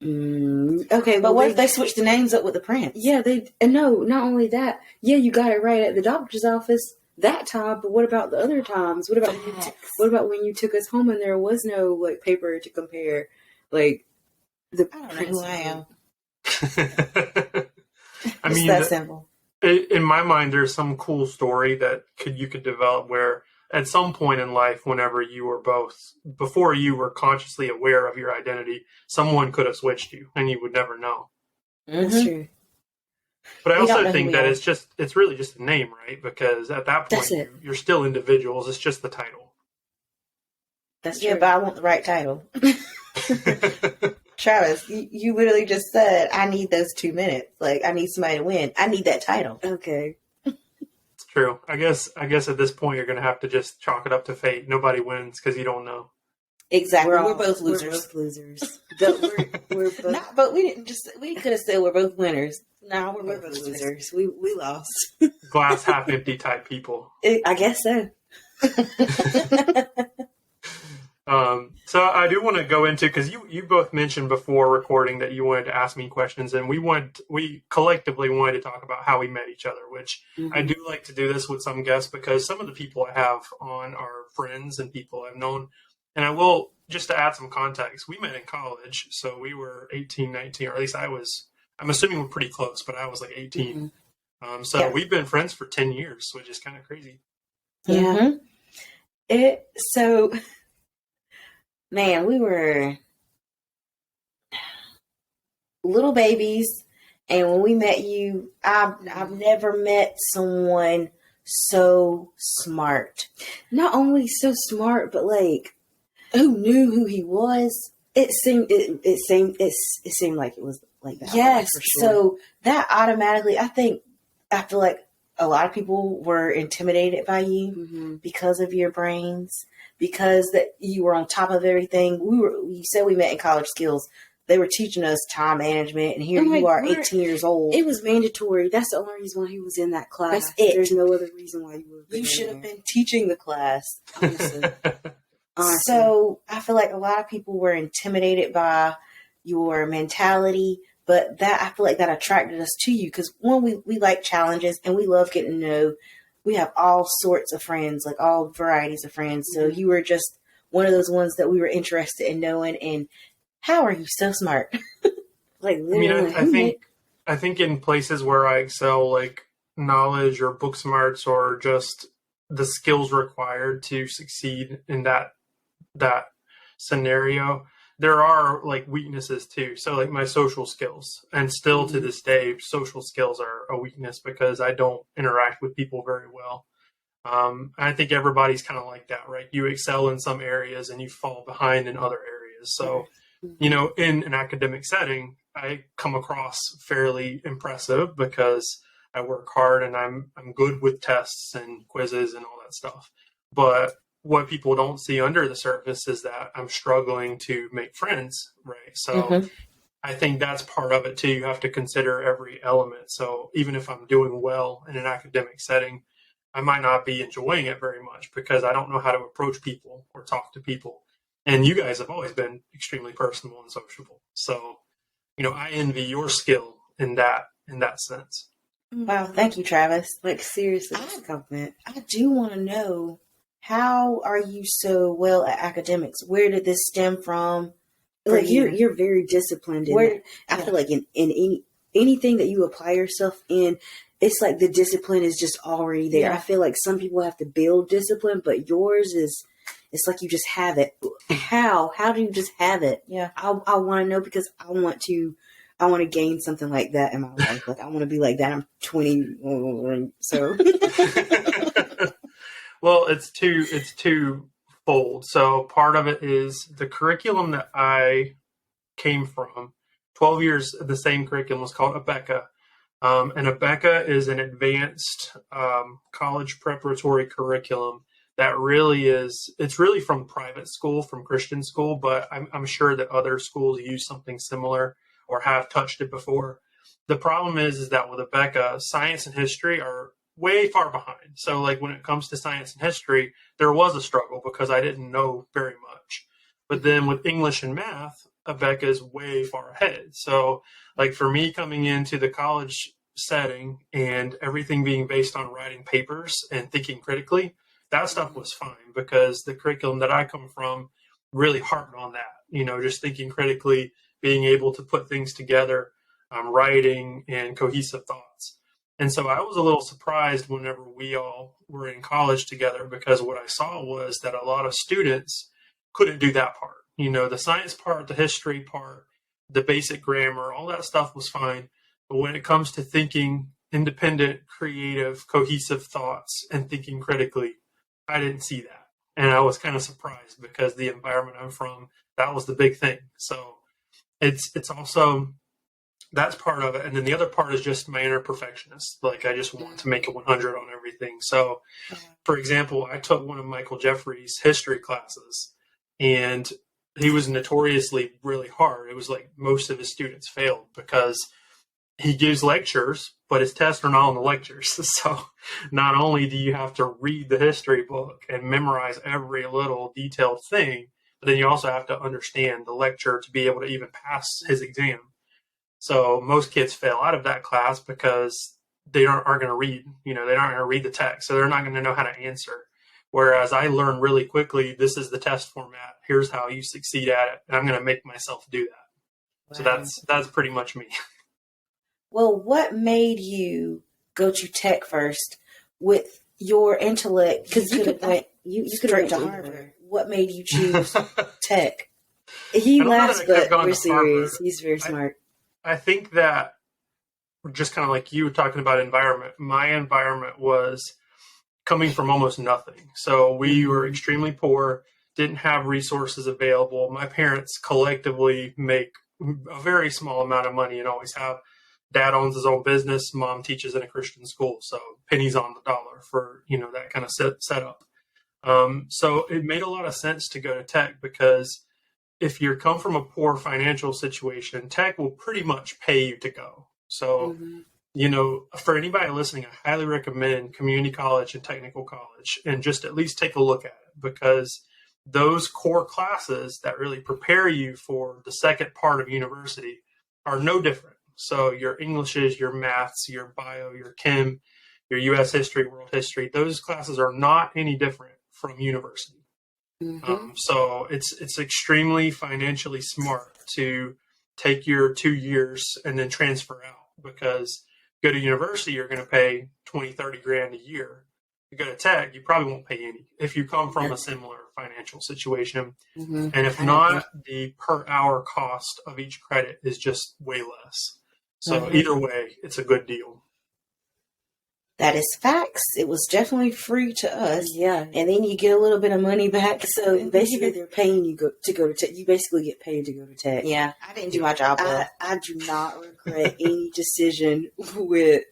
Okay, but what if they switch the names up with the prints? Yeah, no, not only that. Yeah, you got it right at the doctor's office that time, but what about the other times? What about when you took us home and there was no like paper to compare? Like the I don't know who I am. I mean, that simple. In my mind, there's some cool story that you could develop where at some point in life, whenever you were before you were consciously aware of your identity, someone could have switched you and you would never know. Mm-hmm. That's true. But I also think that it's really just a name, right? Because at that point, you're still individuals. It's just the title. That's true. Yeah, but I want the right title. Travis, you literally just said, I need those 2 minutes. Like, I need somebody to win. I need that title. Okay. True. I guess at this point you're going to have to just chalk it up to fate. Nobody wins because you don't know. Exactly. We're both losers. We're both losers. we're both. But we could have said we're both winners. No, we're both losers. We lost. Glass half empty type people. I guess so. So I do want to go into, because you both mentioned before recording that you wanted to ask me questions, and we collectively wanted to talk about how we met each other, which I do like to do this with some guests because some of the people I have on are friends and people I've known. And I will, just to add some context, we met in college, so we were 18, 19, or at least I'm assuming we're pretty close, but I was like 18. Mm-hmm. We've been friends for 10 years, which is kind of crazy. Yeah. Mm-hmm. Man, we were little babies, and when we met you, I've never met someone so smart. Not only so smart, but like who knew who he was. It seemed like it was like that. Yes. For sure. So that automatically, I feel like a lot of people were intimidated by you because of your brains. Because that you were on top of everything. You said we met in college skills. They were teaching us time management, and here you are, 18 years old. It was mandatory. That's the only reason why he was in that class. That's it. There's no other reason why you were. You should have been teaching the class, honestly. So I feel like a lot of people were intimidated by your mentality, but I feel like that attracted us to you because one, we like challenges and we love getting to know. We have all sorts of friends, like all varieties of friends. So you were just one of those ones that we were interested in knowing. And how are you so smart? Like, literally. I mean, I think in places where I excel, like knowledge or book smarts or just the skills required to succeed in that scenario, there are like weaknesses too. So like my social skills, and still to this day, social skills are a weakness because I don't interact with people very well. I think everybody's kind of like that, right? You excel in some areas and you fall behind in other areas. So, in an academic setting, I come across fairly impressive because I work hard and I'm good with tests and quizzes and all that stuff. But what people don't see under the surface is that I'm struggling to make friends, right? So I think that's part of it too. You have to consider every element. So even if I'm doing well in an academic setting, I might not be enjoying it very much because I don't know how to approach people or talk to people. And you guys have always been extremely personable and sociable. So, I envy your skill in that sense. Wow. Thank you, Travis. Like, seriously, that's a compliment. I do want to know, how are you so well at academics? Where did this stem from? Like, you're very disciplined. I feel like in anything that you apply yourself in, it's like the discipline is just already there. Yeah. I feel like some people have to build discipline, but yours it's like you just have it. How do you just have it? Yeah. I want to know because I want to gain something like that in my life. Like, I want to be like that. I'm 20, so. Well, it's twofold. So part of it is the curriculum that I came from. 12 years of the same curriculum was called ABECA. And ABECA is an advanced college preparatory curriculum that really it's really from private school, from Christian school, but I'm sure that other schools use something similar or have touched it before. The problem is that with ABECA, science and history are way far behind. So like when it comes to science and history, there was a struggle because I didn't know very much. But then with English and math, ABECA is way far ahead. So like for me coming into the college setting and everything being based on writing papers and thinking critically, that stuff was fine because the curriculum that I come from really harped on that, just thinking critically, being able to put things together, writing and cohesive thoughts. And so I was a little surprised whenever we all were in college together because what I saw was that a lot of students couldn't do that part. The science part, the history part, the basic grammar, all that stuff was fine. But when it comes to thinking independent, creative, cohesive thoughts and thinking critically, I didn't see that. And I was kind of surprised because the environment I'm from, that was the big thing. So it's also, that's part of it. And then the other part is just my inner perfectionist. Like I just want to make a 100 on everything. So for example, I took one of Michael Jeffrey's history classes and he was notoriously really hard. It was like most of his students failed because he gives lectures, but his tests are not on the lectures. So not only do you have to read the history book and memorize every little detailed thing, but then you also have to understand the lecture to be able to even pass his exam. So most kids fail out of that class because they aren't going to read, they're not going to read the text. So they're not going to know how to answer. Whereas I learn really quickly, this is the test format. Here's how you succeed at it. And I'm going to make myself do that. Wow. So that's pretty much me. Well, what made you go to tech first with your intellect? Because you could went straight to Harvard. What made you choose tech? He laughs, but we're serious. He's very smart. I think that just kind of like you were talking about environment, my environment was coming from almost nothing. So we were extremely poor, didn't have resources available. My parents collectively make a very small amount of money and always have. Dad owns his own business. Mom teaches in a Christian school. So pennies on the dollar for, that kind of setup. So it made a lot of sense to go to tech because if you come from a poor financial situation, tech will pretty much pay you to go. So, for anybody listening, I highly recommend community college and technical college and just at least take a look at it because those core classes that really prepare you for the second part of university are no different. So your Englishes, your maths, your bio, your chem, your U.S. history, world history, those classes are not any different from university. So it's extremely financially smart to take your 2 years and then transfer out because go to university, you're going to pay 20, 30 grand a year. You go to tech, you probably won't pay any if you come from a similar financial situation. And if not, the per hour cost of each credit is just way less. So either way, it's a good deal. That is facts. It was definitely free to us. Yeah. And then you get a little bit of money back. So basically they're paying you to go to tech. You basically get paid to go to tech. Yeah. I didn't do my job well. I do not regret any decision with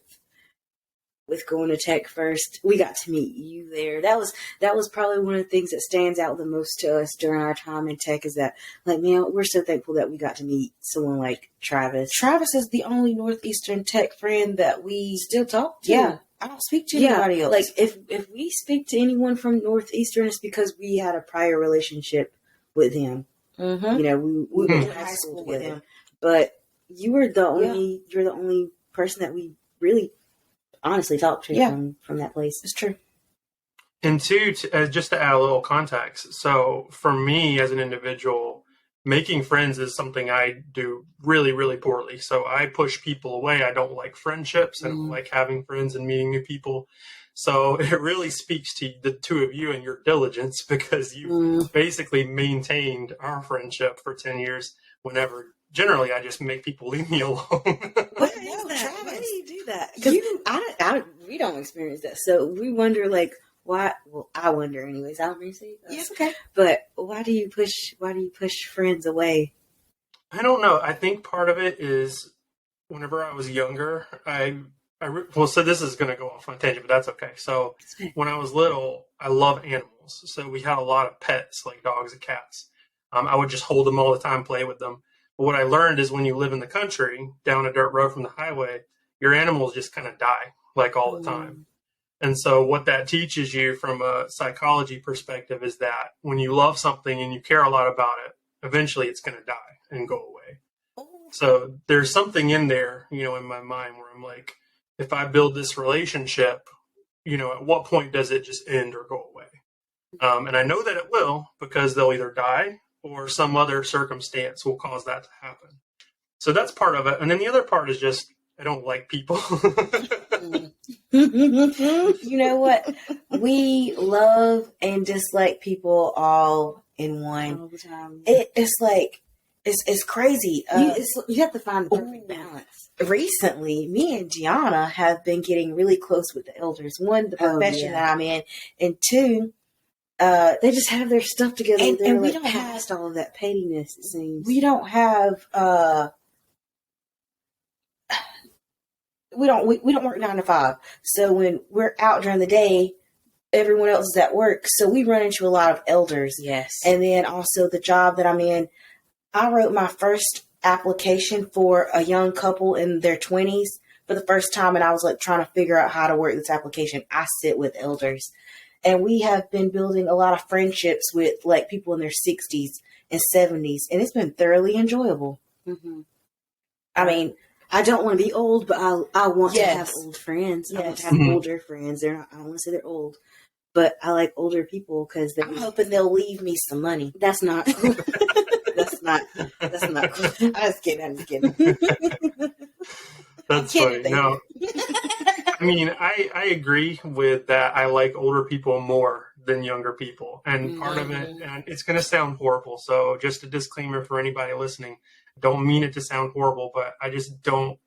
going to tech first. We got to meet you there. That was probably one of the things that stands out the most to us during our time in tech is that, like, man, we're so thankful that we got to meet someone like Travis. Travis is the only Northeastern tech friend that we still talk to. Yeah. I don't speak to anybody else. Like, if we speak to anyone from Northeastern, it's because we had a prior relationship with him. We went to high school with him. But you were the only you're the only person that we really honestly talked to from that place. It's true. And two, just to add a little context. So for me as an individual, making friends is something I do really, really poorly. So I push people away. I don't like friendships. I don't like having friends and meeting new people. So it really speaks to the two of you and your diligence because you basically maintained our friendship for 10 years whenever generally I just make people leave me alone. What is that? Why do you do that? Because we don't experience that. So we wonder, like, why? Well, I wonder, anyways. I don't really say that. Yes, okay. But why do you push friends away? I don't know. I think part of it is whenever I was younger, well, so this is going to go off on a tangent, but that's okay. So when I was little, I love animals. So we had a lot of pets, like dogs and cats. I would just hold them all the time, play with them. But what I learned is when you live in the country, down a dirt road from the highway, your animals just kind of die, like all the time. And so what that teaches you from a psychology perspective is that when you love something and you care a lot about it, eventually it's going to die and go away. So there's something in there, in my mind where I'm like, if I build this relationship, at what point does it just end or go away? And I know that it will, because they'll either die or some other circumstance will cause that to happen. So that's part of it. And then the other part is just, I don't like people. You know what? We love and dislike people all in one. All the time. It's like, it's crazy. You have to find the perfect balance. Recently, me and Gianna have been getting really close with the elders. One, the profession that I'm in, and two, they just have their stuff together. And we like don't past all of that pettiness. It seems we don't have. We don't work 9 to 5. So when we're out during the day, everyone else is at work. So we run into a lot of elders. Yes. And then also the job that I'm in, I wrote my first application for a young couple in their 20s for the first time. And I was like trying to figure out how to work this application. I sit with elders, and we have been building a lot of friendships with like people in their 60s and 70s. And it's been thoroughly enjoyable. Mm-hmm. I mean, I don't want to be old, but I want to have old friends. Yes. I want to have older friends. They're not, I don't want to say they're old, but I like older people because I'm hoping they'll leave me some money. That's not. That's not. Cool. I'm just kidding. That's funny. No, I mean, I agree with that. I like older people more than younger people, and part of it, and it's going to sound horrible. So just a disclaimer for anybody listening. Don't mean it to sound horrible, but I just don't.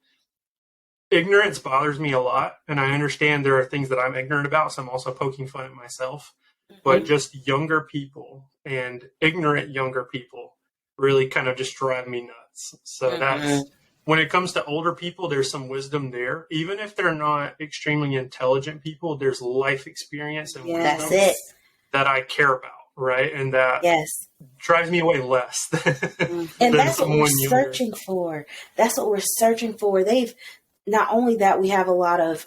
Ignorance bothers me a lot, and I understand there are things that I'm ignorant about, so I'm also poking fun at myself. But just younger people and ignorant younger people really kind of just drive me nuts. So that's, when it comes to older people, there's some wisdom there. Even if they're not extremely intelligent people, there's life experience and wisdom that I care about. Right. And that drives me away less. And that's what we're searching for. That's what we're searching for. Not only that, we have a lot of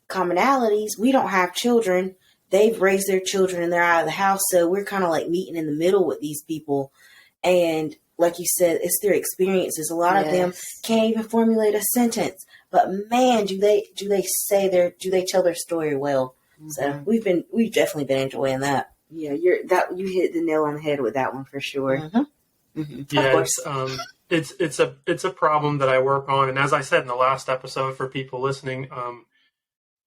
commonalities. We don't have children. They've raised their children and they're out of the house. So we're kind of like meeting in the middle with these people. And like you said, it's their experiences. A lot of them can't even formulate a sentence. But man, do they tell their story well. So we've definitely been enjoying that. Yeah, you hit the nail on the head with that one for sure. Yeah, it's a problem that I work on, and as I said in the last episode for people listening,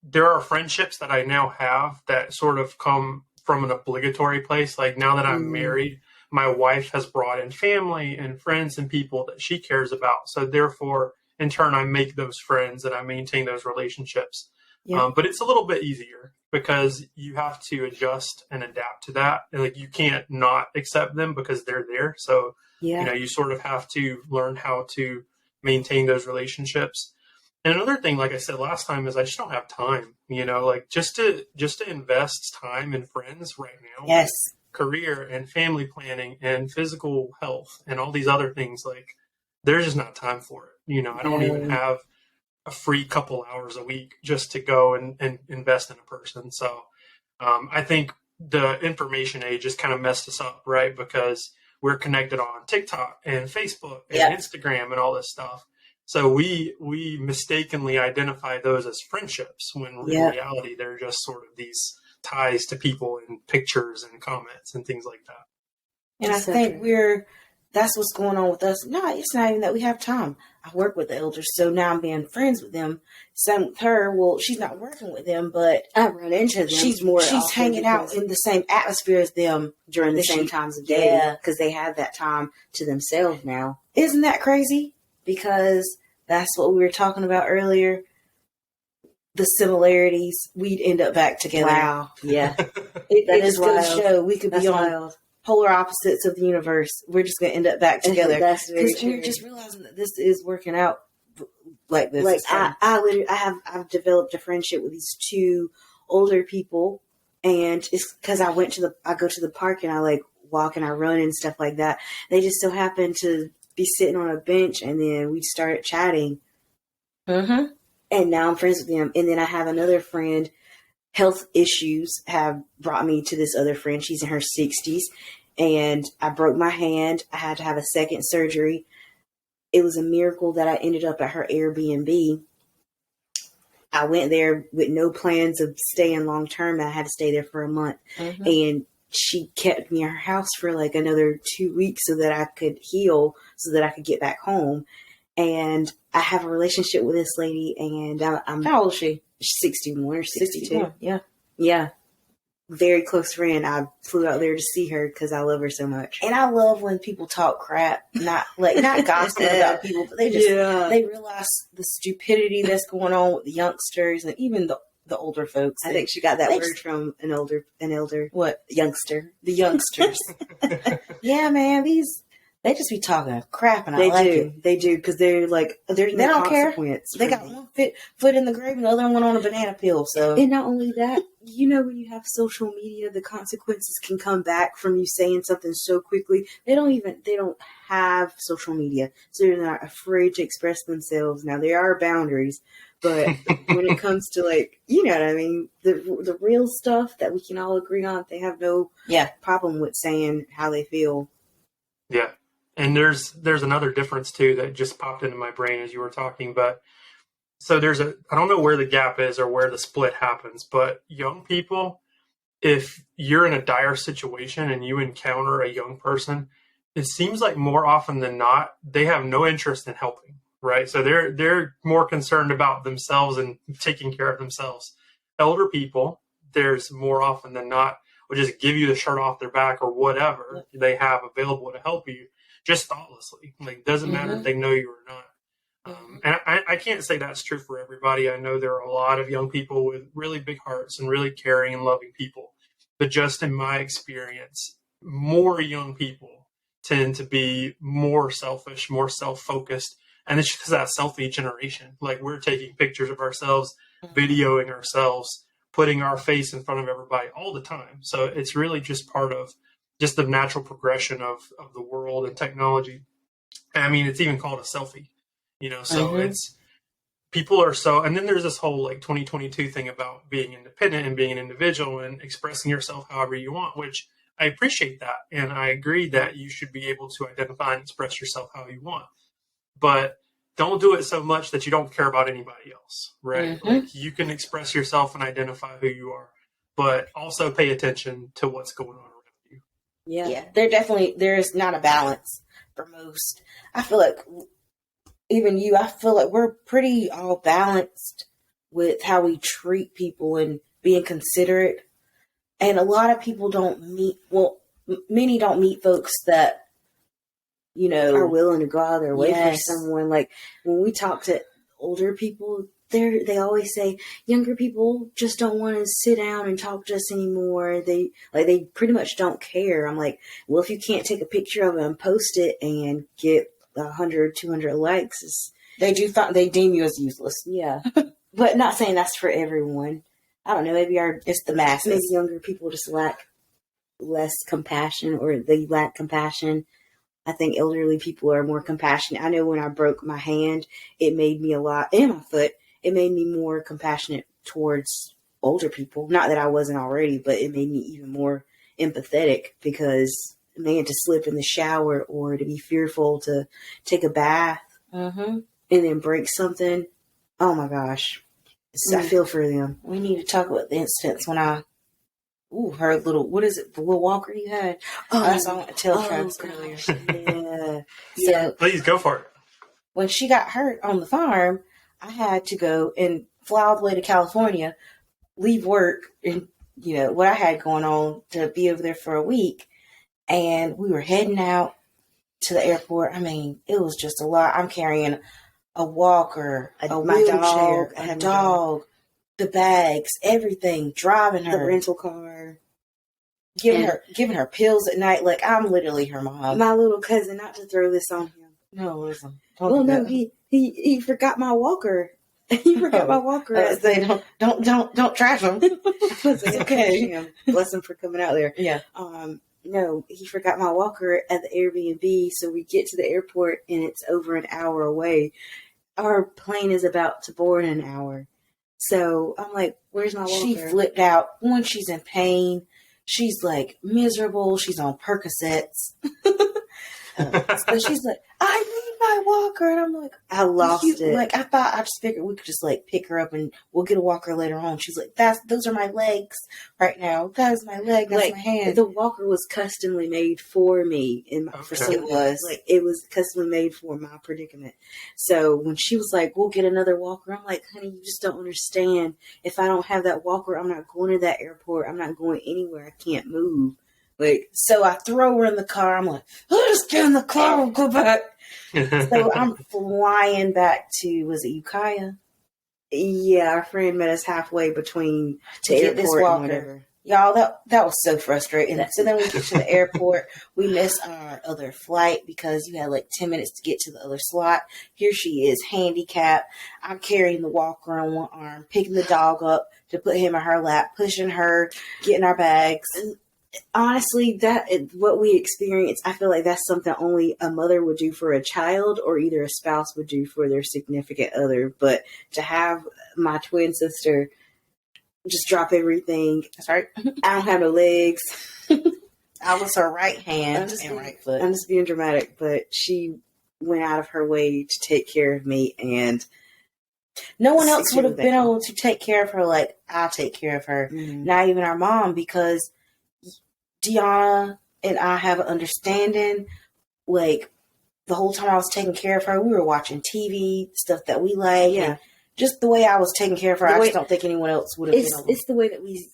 there are friendships that I now have that sort of come from an obligatory place. Like now that I'm married, my wife has brought in family and friends and people that she cares about. So therefore, in turn, I make those friends and I maintain those relationships. But it's a little bit easier because you have to adjust and adapt to that. And like you can't not accept them because they're there. So you sort of have to learn how to maintain those relationships. And another thing, like I said last time, is I just don't have time. Like just to invest time in friends right now. Yes. Career and family planning and physical health and all these other things, like there's just not time for it. I don't even have a free couple hours a week just to go and invest in a person. So I think the information age just kind of messed us up, right? Because we're connected on TikTok and Facebook and Instagram and all this stuff. So we mistakenly identify those as friendships when in reality they're just sort of these ties to people and pictures and comments and things like that. And I think that's what's going on with us. No, it's not even that we have time. I work with the elders, so now I'm being friends with them. Same with her. Well, she's not working with them, but I run into them. She's hanging out in the same atmosphere as them during the same times of day because they have that time to themselves now. Isn't that crazy? Because that's what we were talking about earlier. The similarities, we'd end up back together. Wow. Yeah. It just goes to show we could be on polar opposites of the universe. We're just going to end up back together. That's very Because true. we're just realizing that this is working out like this. Like, I've developed a friendship with these two older people, and it's because I go to the park and I like walk and I run and stuff like that. They just so happened to be sitting on a bench, and then we started chatting. Mm-hmm. And now I'm friends with them. And then I have another friend. Health issues have brought me to this other friend. She's in her 60s, and I broke my hand. I had to have a second surgery. It was a miracle that I ended up at her Airbnb. I went there with no plans of staying long term. I had to stay there for a month. Mm-hmm. And she kept me in her house for like another 2 weeks so that I could heal, so that I could get back home. And I have a relationship with this lady, and I'm How old is she? 61 or 62. Yeah. Yeah. Very close friend. I flew out there to see her because I love her so much. And I love when people talk crap, not gossip about people, but they realize the stupidity that's going on with the youngsters and even the older folks. I think she got that word from an elder. What? Youngster. The youngsters. Yeah, man, they just be talking crap, and They I like do. it. They do, because they're like, there's no don't care. consequence. They got one foot in the grave and the other one on a banana peel. So, and not only that, when you have social media, the consequences can come back from you saying something so quickly. They don't have social media, so they're not afraid to express themselves. Now, there are boundaries, but when it comes to like, you know what I mean, the real stuff that we can all agree on, they have no problem with saying how they feel. Yeah. And there's another difference too that just popped into my brain as you were talking. But so I don't know where the gap is or where the split happens, but young people, if you're in a dire situation and you encounter a young person, it seems like more often than not, they have no interest in helping, right? So they're more concerned about themselves and taking care of themselves. Elder people, there's more often than not, will just give you the shirt off their back or whatever they have available to help you, just thoughtlessly. Like, doesn't matter if they know you or not. And I can't say that's true for everybody. I know there are a lot of young people with really big hearts and really caring and loving people. But just in my experience, more young people tend to be more selfish, more self-focused. And it's just that selfie generation. Like, we're taking pictures of ourselves, videoing ourselves, putting our face in front of everybody all the time. So it's really just part of just the natural progression of the world and technology. And I mean, it's even called a selfie, so it's, people are so, and then there's this whole like 2022 thing about being independent and being an individual and expressing yourself however you want, which I appreciate that. And I agree that you should be able to identify and express yourself how you want, but don't do it so much that you don't care about anybody else, right? Like, you can express yourself and identify who you are, but also pay attention to what's going on around you. Yeah. There's not a balance for most. I feel like we're pretty all balanced with how we treat people and being considerate. And a lot of people many don't meet folks that, are willing to go out of their way for someone. Like, when we talk to older people, they always say younger people just don't want to sit down and talk to us anymore. They pretty much don't care. I'm like, well, if you can't take a picture of it and post it and get 100, 200 likes, they deem you as useless. Yeah. But not saying that's for everyone. I don't know. Maybe it's the masses. Maybe younger people just lack less compassion, or they lack compassion. I think elderly people are more compassionate. I know when I broke my hand, it made me and my foot, it made me more compassionate towards older people. Not that I wasn't already, but it made me even more empathetic, because, man, to slip in the shower or to be fearful to take a bath and then break something. Oh my gosh. I feel for them. We need to talk about the instance when her little, what is it, the little walker you had? That's all I want to tell folks earlier. Yeah. So, please go for it. When she got hurt on the farm, I had to go and fly all the way to California, leave work and, what I had going on, to be over there for a week. And we were heading out to the airport. I mean, it was just a lot. I'm carrying a walker, a wheelchair, a dog, the bags, everything, driving her. The rental car. giving her pills at night. Like, I'm literally her mom. My little cousin, not to throw this on him. No, listen. He forgot my walker. He forgot my walker. I was saying, don't trash him. It's okay. Bless him for coming out there. Yeah. No, he forgot my walker at the Airbnb. So we get to the airport and it's over an hour away. Our plane is about to board in an hour. So I'm like, where's my walker? She flipped out. When she's in pain, she's like miserable. She's on Percocets. So she's like, I need my walker. And I'm like, I lost it. Like, I just figured we could just like pick her up and we'll get a walker later on. She's like, those are my legs right now. That is my leg. That's my hand. The walker was customly made for me. It was customly made for my predicament. So when she was like, we'll get another walker, I'm like, honey, you just don't understand. If I don't have that walker, I'm not going to that airport. I'm not going anywhere. I can't move. Like, so I throw her in the car. I'm like, let's just get in the car. We'll go back. So I'm flying back to, was it Ukiah? Yeah, our friend met us halfway between to get this walker. Y'all, that was so frustrating. So then we get to the airport. We miss our other flight because you had like 10 minutes to get to the other slot. Here she is, handicapped. I'm carrying the walker on one arm, picking the dog up to put him in her lap, pushing her, getting our bags. Honestly, what we experience, I feel like that's something only a mother would do for a child or either a spouse would do for their significant other. But to have my twin sister just drop everything. That's right. I don't have no legs. I was her right hand and right foot. I'm just being dramatic, but she went out of her way to take care of me, and no one else would have been able to take care of her like I'll take care of her. Mm-hmm. Not even our mom, because Deana and I have an understanding. Like, the whole time I was taking care of her, we were watching TV, stuff that we like. Yeah. Just the way I was taking care of her, I just don't think anyone else would have been able. It's the way that we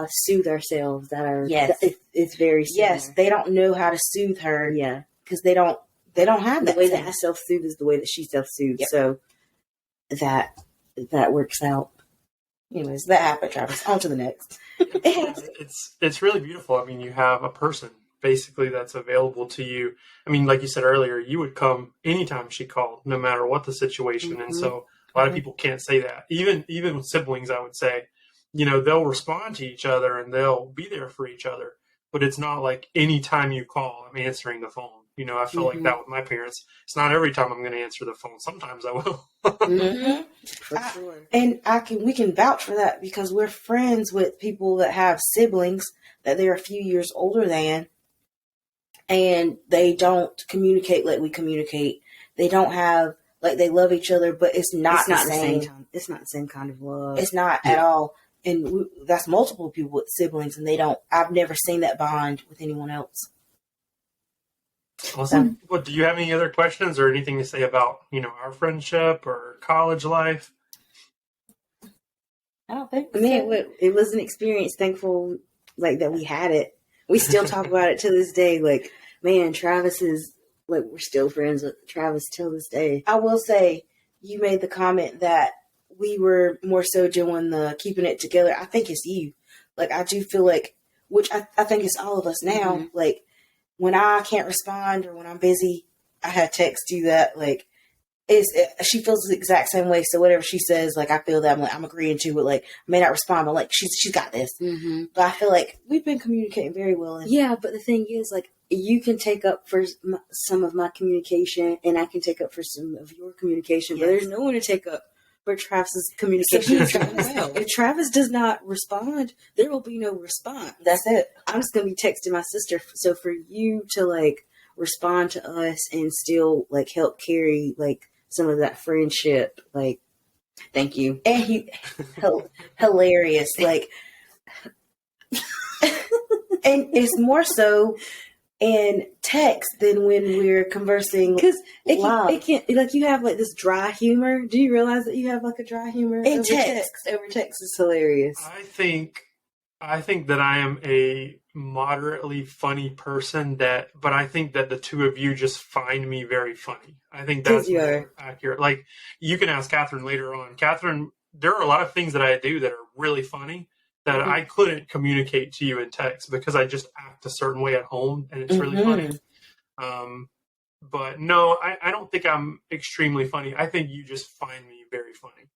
soothe ourselves that are. Yes. It's very similar. Yes, they don't know how to soothe her. Yeah. Because they don't have that. The way that I self-soothe is the way that she self-soothes. Yep. So that works out. Anyways, that happened, Travis. On to the next. It's really beautiful. I mean, you have a person basically that's available to you. I mean, like you said earlier, you would come anytime she called, no matter what the situation. Mm-hmm. And so a lot of people can't say that. Even with siblings, I would say, they'll respond to each other and they'll be there for each other. But it's not like any time you call, I'm answering the phone. I feel like that with my parents. It's not every time I'm going to answer the phone. Sometimes I will. Mm-hmm. For sure. And we can vouch for that because we're friends with people that have siblings that they're a few years older than, and they don't communicate like we communicate. They don't have, like, they love each other, but it's not the same. It's not the same kind of love. It's not at all. And that's multiple people with siblings, and I've never seen that bond with anyone else. Awesome. Well, do you have any other questions or anything to say about, our friendship or college life? I don't think so. I mean, it was an experience. Thankful, like, that we had it. We still talk about it to this day. Like, man, Travis is, like, we're still friends with Travis till this day. I will say, you made the comment that we were more so doing the keeping it together. I think it's you. Like, I do feel like, which I think it's all of us now. Mm-hmm. Like, when I can't respond or when I'm busy, I have text you that, like, she feels the exact same way. So whatever she says, like, I feel that I'm agreeing to it. Like, I may not respond, but like, she's got this. Mm-hmm. But I feel like we've been communicating very well. Yeah, but the thing is, like, you can take up for some of my communication, and I can take up for some of your communication. Yes. But there's no one to take up for Travis's communication. So if Travis does not respond, there will be no response. That's it. I'm just going to be texting my sister. So for you to, like, respond to us and still, like, help carry, like, some of that friendship, like, thank you. And he hilarious, like, and it's more so in text than when we're conversing, because it can like, you have, like, this dry humor. Do you realize that you have, like, a dry humor in text? Over text is hilarious. I think that I am a moderately funny person, but I think that the two of you just find me very funny. I think that's more accurate. Like, you can ask Catherine later on. Catherine, there are a lot of things that I do that are really funny, that I couldn't communicate to you in text because I just act a certain way at home, and it's really funny. But no, I don't think I'm extremely funny. I think you just find me very funny.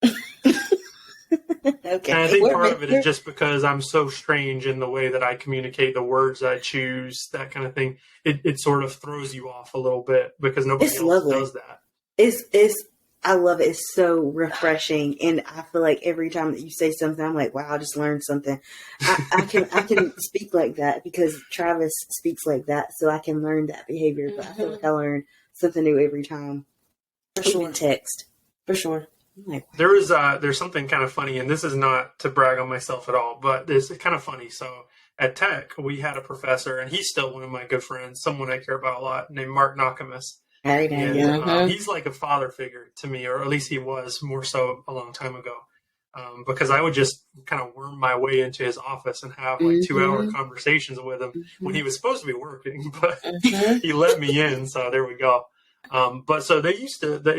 Okay. And I think part of it is just because I'm so strange in the way that I communicate, the words I choose, that kind of thing. It sort of throws you off a little bit because nobody else does that. I love it. It's so refreshing, and I feel like every time that you say something, I'm like, wow, I just learned something. I can speak like that because Travis speaks like that, so I can learn that behavior. But I feel like I learn something new every time. For sure, even text. For sure. Like, wow. There's something kind of funny, and this is not to brag on myself at all, but it's kind of funny. So at Tech, we had a professor, and he's still one of my good friends, someone I care about a lot, named Mark Nakamus. And he's like a father figure to me, or at least he was more so a long time ago. Because I would just kind of worm my way into his office and have like 2-hour conversations with him when he was supposed to be working, but he let me in. So there we go. But so they used to, the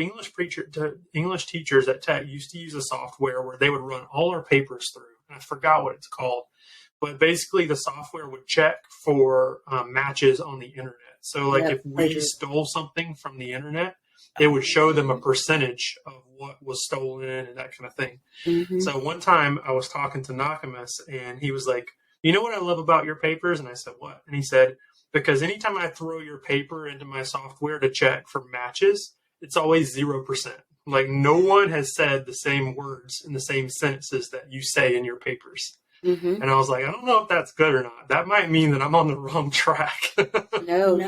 English teachers at Tech used to use a software where they would run all our papers through. And I forgot what it's called, but basically the software would check for matches on the internet. So like if we stole something from the internet, it would show them a percentage of what was stolen and that kind of thing. So one time I was talking to Nakamus and he was like, you know what I love about your papers? And I said, what? And he said, because anytime I throw your paper into my software to check for matches, it's always 0%. Like no one has said the same words in the same sentences that you say in your papers. And I was like, I don't know if that's good or not. That might mean that I'm on the wrong track. No.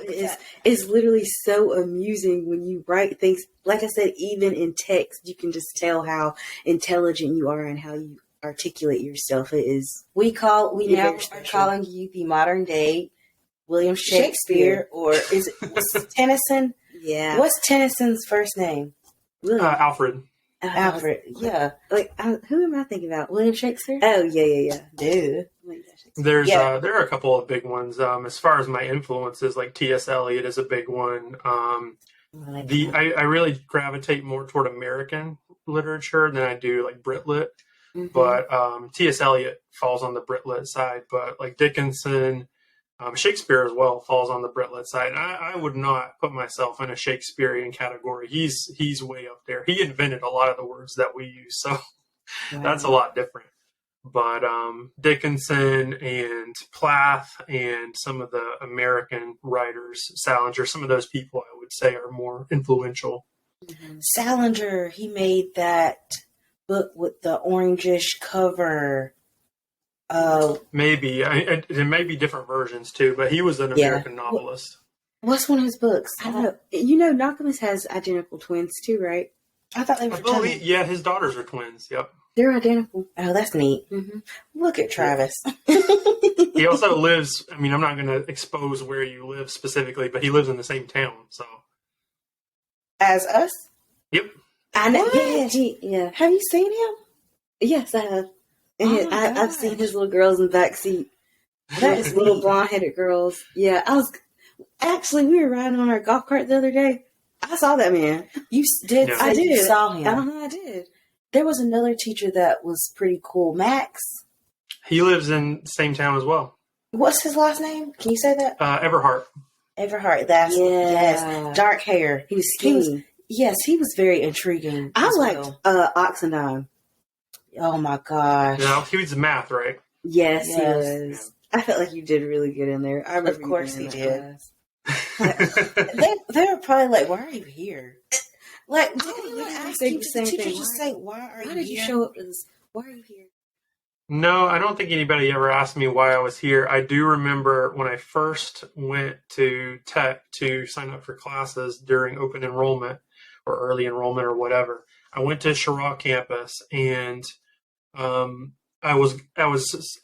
It's literally so amusing when you write things. Like I said, even in text, you can just tell how intelligent you are and how you articulate yourself. It is. We now are calling you the modern day William Shakespeare, or is it Tennyson? Yeah. What's Tennyson's first name? Alfred. Alfred, yeah. Like, who am I thinking about? William Shakespeare? Oh, yeah. Dude. There are a couple of big ones. As far as my influences, like T.S. Eliot is a big one. I really gravitate more toward American literature than I do like Brit Lit. But T.S. Eliot falls on the Brit Lit side. But like Dickinson, Shakespeare as well falls on the Brit Lit side. And I would not put myself in a Shakespearean category. He's way up there. He invented a lot of the words that we use, so that's a lot different. But Dickinson and Plath and some of the American writers, Salinger, some of those people I would say are more influential. Salinger, he made that book with the orangish cover. Maybe there may be different versions too, but he was an American novelist. What's one of his books? I don't know. You know, Nakamus has identical twins too, right? I thought they were. Yeah, his daughters are twins. Yep, they're identical. Oh, that's neat. Look at Travis. He also lives. I mean, I'm not going to expose where you live specifically, but he lives in the same town. So, as us. Yep. I know. Yeah. Have you seen him? Yes, I have. And I've seen his little girls in the back seat. That is little blonde-headed girls. Yeah, we were riding on our golf cart the other day. I saw that man. You did? I did. You saw him. I did. There was another teacher that was pretty cool. Max. He lives in the same town as well. What's his last name? Can you say that? Everhart. Everhart. Yes. Dark hair. He was skinny. He was very intriguing. I liked Oxendine. Oh my gosh. Yeah, he was math, right? Yes, he was. Yeah. I felt like you did really good in there. Of course he did. They were probably like, why are you here? Like, did the teacher just say, why are you here? Why did you show up to this? Why are you here? No, I don't think anybody ever asked me why I was here. I do remember when I first went to Tech to sign up for classes during open enrollment or early enrollment or whatever. I went to Sherrod campus and I was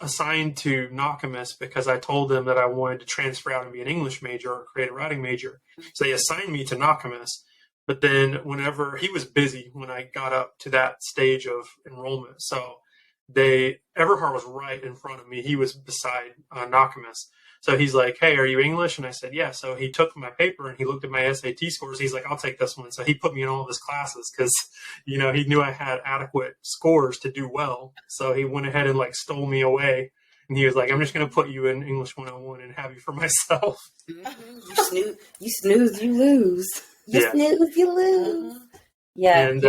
assigned to Nakamus because I told them that I wanted to transfer out and be an English major or a creative writing major. So they assigned me to Nakamus. But then whenever he was busy when I got up to that stage of enrollment, so Everhart was right in front of me. He was beside Nakamus. So he's like, hey, are you English? And I said, yeah. So he took my paper and he looked at my SAT scores. He's like, I'll take this one. So he put me in all of his classes because, he knew I had adequate scores to do well. So he went ahead and like stole me away. And he was like, I'm just going to put you in English 101 and have you for myself. Mm-hmm. You snooze, you lose. You snooze, you lose. Yeah. And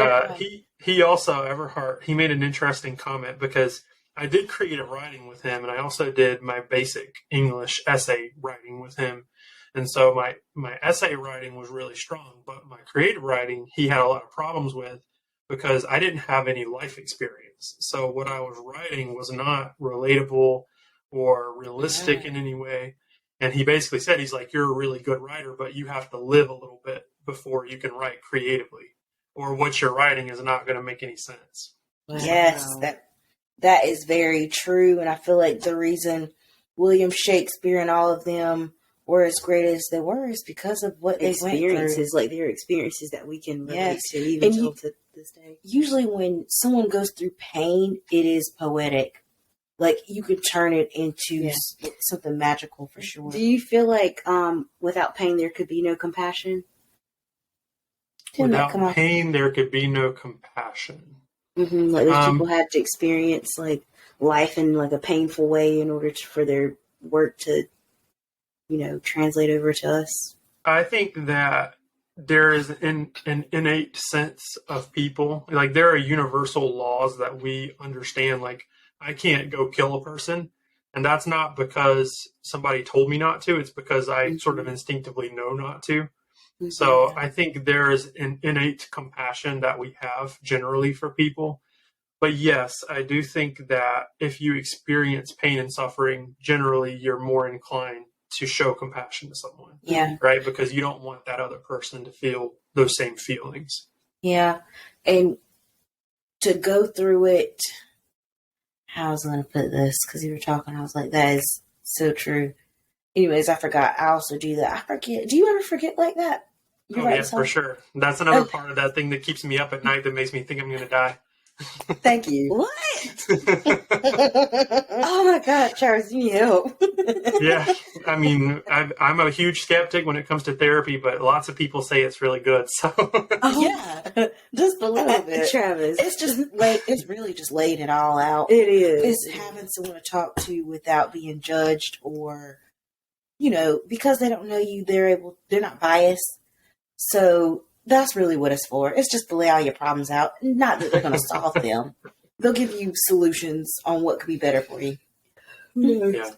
he also, Everhart, he made an interesting comment because I did creative writing with him, and I also did my basic English essay writing with him. And so my essay writing was really strong, but my creative writing, he had a lot of problems with because I didn't have any life experience. So what I was writing was not relatable or realistic in any way. And he basically said, he's like, you're a really good writer, but you have to live a little bit before you can write creatively, or what you're writing is not going to make any sense. Wow. Yes, that is very true. And I feel like the reason William Shakespeare and all of them were as great as they were is because of what they went through. Like their experiences that we can relate to even to this day. Usually when someone goes through pain, it is poetic. Like you could turn it into something magical for sure. Do you feel like without pain there could be no compassion? Without pain, there could be no compassion. Mm-hmm. Like those people had to experience like life in like a painful way in order for their work to, translate over to us. I think that there is an innate sense of people, like there are universal laws that we understand. Like I can't go kill a person, and that's not because somebody told me not to. It's because I sort of instinctively know not to. So I think there is an innate compassion that we have generally for people. But yes, I do think that if you experience pain and suffering, generally you're more inclined to show compassion to someone. Yeah. Right? Because you don't want that other person to feel those same feelings. Yeah. And to go through it, how I was going to put this, because you were talking, I was like, that is so true. Anyways, I forgot. I also do that. I forget. Do you ever forget like that? For sure. That's another part of that thing that keeps me up at night that makes me think I'm going to die. Thank you. What? Oh my God, Charles, you need help. Yeah. I mean, I'm a huge skeptic when it comes to therapy, but lots of people say it's really good. So yeah, just a little bit. Travis. It's just it's really just laying it all out. It is. It's having someone to talk to without being judged or, because they don't know you, they're not biased. So that's really what it's for. It's just to lay all your problems out. Not that they're going to solve them. They'll give you solutions on what could be better for you. Yeah.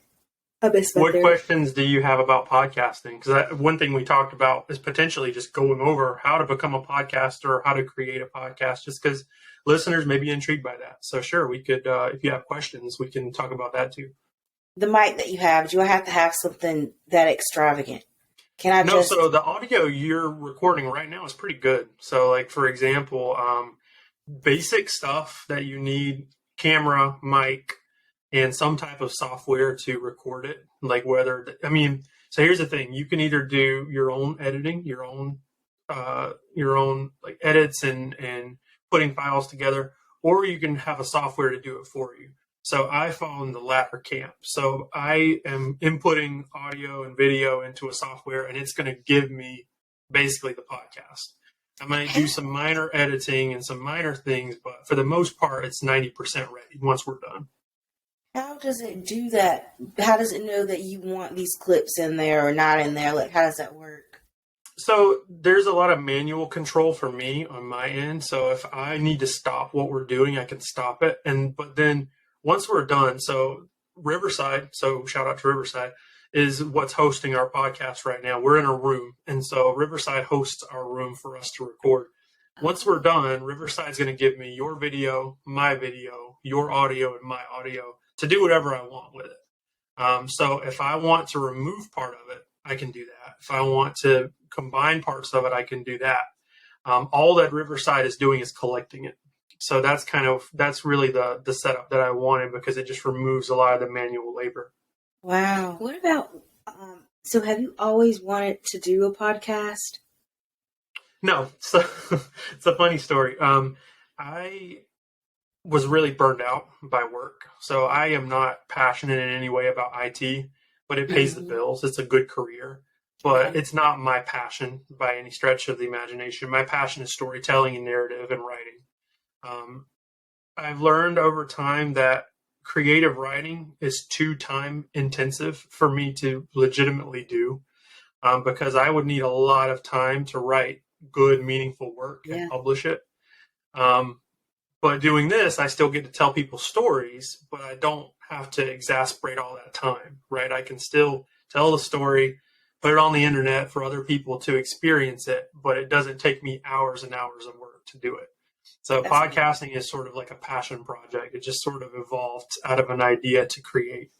What questions do you have about podcasting? Because one thing we talked about is potentially just going over how to become a podcaster or how to create a podcast, just because listeners may be intrigued by that. So sure, we could, if you have questions, we can talk about that too. The mic that you have, do I have to have something that extravagant? So the audio you're recording right now is pretty good. So like, for example, basic stuff that you need, camera, mic, and some type of software to record it. Like so here's the thing. You can either do your own editing, your own like edits and putting files together, or you can have a software to do it for you. So I fall in the latter camp. So I am inputting audio and video into a software, and it's going to give me basically the podcast. I might do some minor editing and some minor things, but for the most part, it's 90% ready once we're done. How does it do that? How does it know that you want these clips in there or not in there? Like, how does that work? So there's a lot of manual control for me on my end. So if I need to stop what we're doing, I can stop it. But then once we're done, so Riverside, so shout out to Riverside, is what's hosting our podcast right now. We're in a room, and so Riverside hosts our room for us to record. Once we're done, Riverside's going to give me your video, my video, your audio, and my audio to do whatever I want with it. So if I want to remove part of it, I can do that. If I want to combine parts of it, I can do that. All that Riverside is doing is collecting it. So that's really the setup that I wanted, because it just removes a lot of the manual labor. Wow. What about, so have you always wanted to do a podcast? No. So it's a funny story. I was really burned out by work. So I am not passionate in any way about IT. but it pays the bills. It's a good career, but it's not my passion by any stretch of the imagination. My passion is storytelling and narrative and writing. I've learned over time that creative writing is too time intensive for me to legitimately do, because I would need a lot of time to write good, meaningful work and publish it. But doing this, I still get to tell people stories, but I don't have to exasperate all that time, right? I can still tell the story, put it on the internet for other people to experience it, but it doesn't take me hours and hours of work to do it. So podcasting is sort of like a passion project. It just sort of evolved out of an idea to create,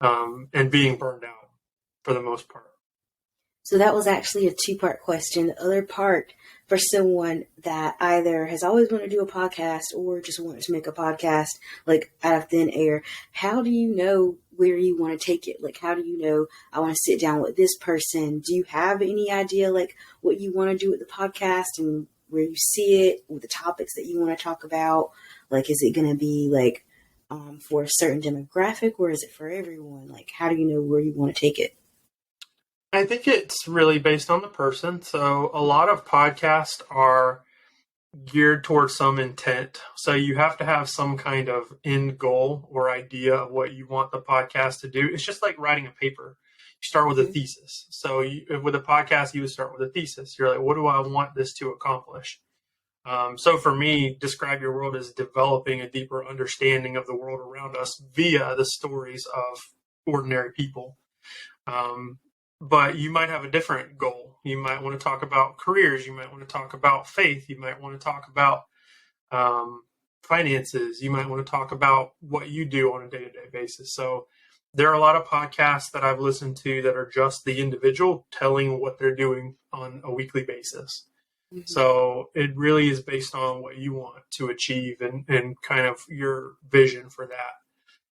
and being burned out for the most part. So that was actually a 2-part question. The other part, for someone that either has always wanted to do a podcast or just wanted to make a podcast, like out of thin air, how do you know where you want to take it? Like, how do you know I want to sit down with this person? Do you have any idea, like, what you want to do with the podcast and where you see it, with the topics that you want to talk about? Like, is it going to be like for a certain demographic, or is it for everyone? Like, how do you know where you want to take it? I think it's really based on the person. So a lot of podcasts are geared towards some intent. So you have to have some kind of end goal or idea of what you want the podcast to do. It's just like writing a paper. You start with a thesis. So with a podcast, you would start with a thesis. You're like, what do I want this to accomplish? So for me, Describe Your World is developing a deeper understanding of the world around us via the stories of ordinary people. But you might have a different goal. You might want to talk about careers. You might want to talk about faith. You might want to talk about finances. You might want to talk about what you do on a day-to-day basis. So there are a lot of podcasts that I've listened to that are just the individual telling what they're doing on a weekly basis. Mm-hmm. So it really is based on what you want to achieve and kind of your vision for that.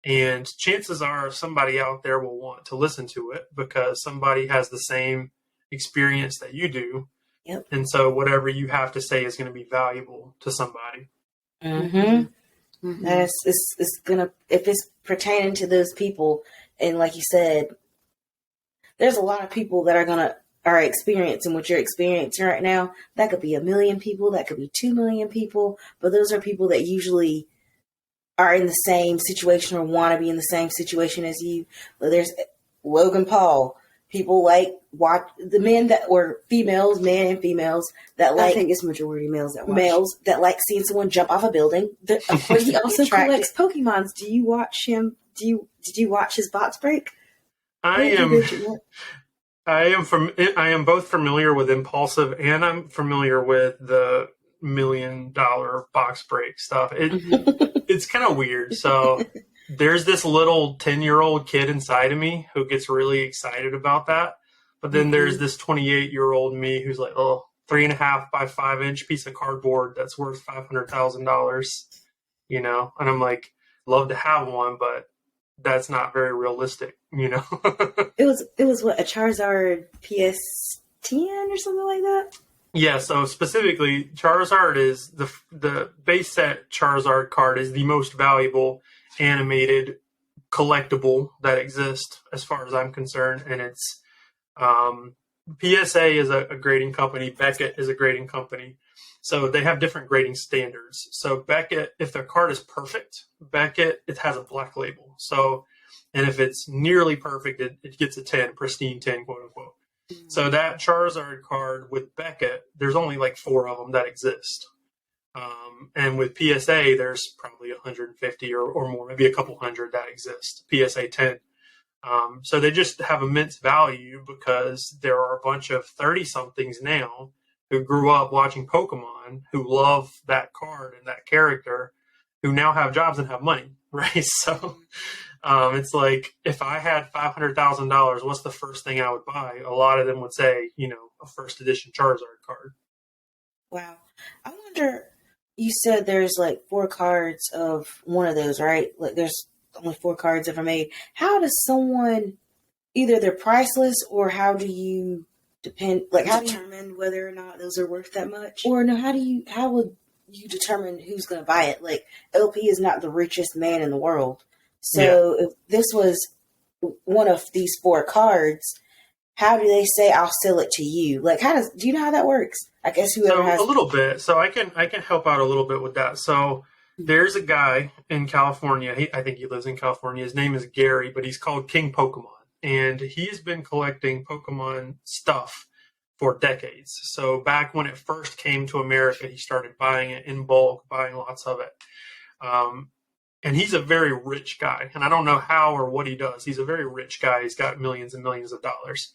And chances are somebody out there will want to listen to it because somebody has the same experience that you do. Yep. And so whatever you have to say is going to be valuable to somebody. Mm-hmm. Mm-hmm. And it's going to, if it's pertaining to those people, and like you said, there's a lot of people that are experiencing what you're experiencing right now. That could be 1 million people. That could be 2 million people. But those are people that usually are in the same situation or want to be in the same situation as you. But there's Logan Paul. People like watch the men that were females, men and females that like. I think it's majority males that watch. Males that like seeing someone jump off a building. Of course, he also collects Pokemons. Do you watch him? Did you watch his box break? I am both familiar with Impulsive and I'm familiar with the $1 million box break stuff. It's kind of weird. So there's this little 10-year-old kid inside of me who gets really excited about that. But then there's this 28-year-old me who's like, 3.5 by 5 inch piece of cardboard that's worth $500,000, and I'm like, love to have one, but that's not very realistic, It was what, a Charizard PS10 or something like that? Yeah, so specifically, Charizard is the base set Charizard card is the most valuable animated collectible that exists as far as I'm concerned, and it's PSA is a grading company, Beckett is a grading company, so they have different grading standards. So Beckett, if their card is perfect, Beckett it has a black label. So, and if it's nearly perfect, it gets a 10, pristine 10, quote unquote. So that Charizard card with Beckett, there's only like 4 of them that exist. And with PSA, there's probably 150 or more, maybe a couple hundred that exist, PSA 10. So they just have immense value because there are a bunch of 30-somethings now who grew up watching Pokemon, who love that card and that character, who now have jobs and have money, right? So it's like, if I had $500,000, what's the first thing I would buy? A lot of them would say, a first edition Charizard card. Wow. I wonder, you said there's like 4 cards of one of those, right? Like there's only 4 cards ever made. How does someone, either they're priceless, or how do you determine whether or not those are worth that much? Or no, how would you determine who's going to buy it? Like, LP is not the richest man in the world. So if this was one of these 4 cards, how do they say I'll sell it to you? Like, do you know how that works? I guess whoever has a little bit. So I can help out a little bit with that. So there's a guy in California. I think he lives in California. His name is Gary, but he's called King Pokemon, and he's been collecting Pokemon stuff for decades. So back when it first came to America, he started buying it in bulk, buying lots of it. And he's a very rich guy, and I don't know how or what he does. He's a very rich guy. He's got millions and millions of dollars.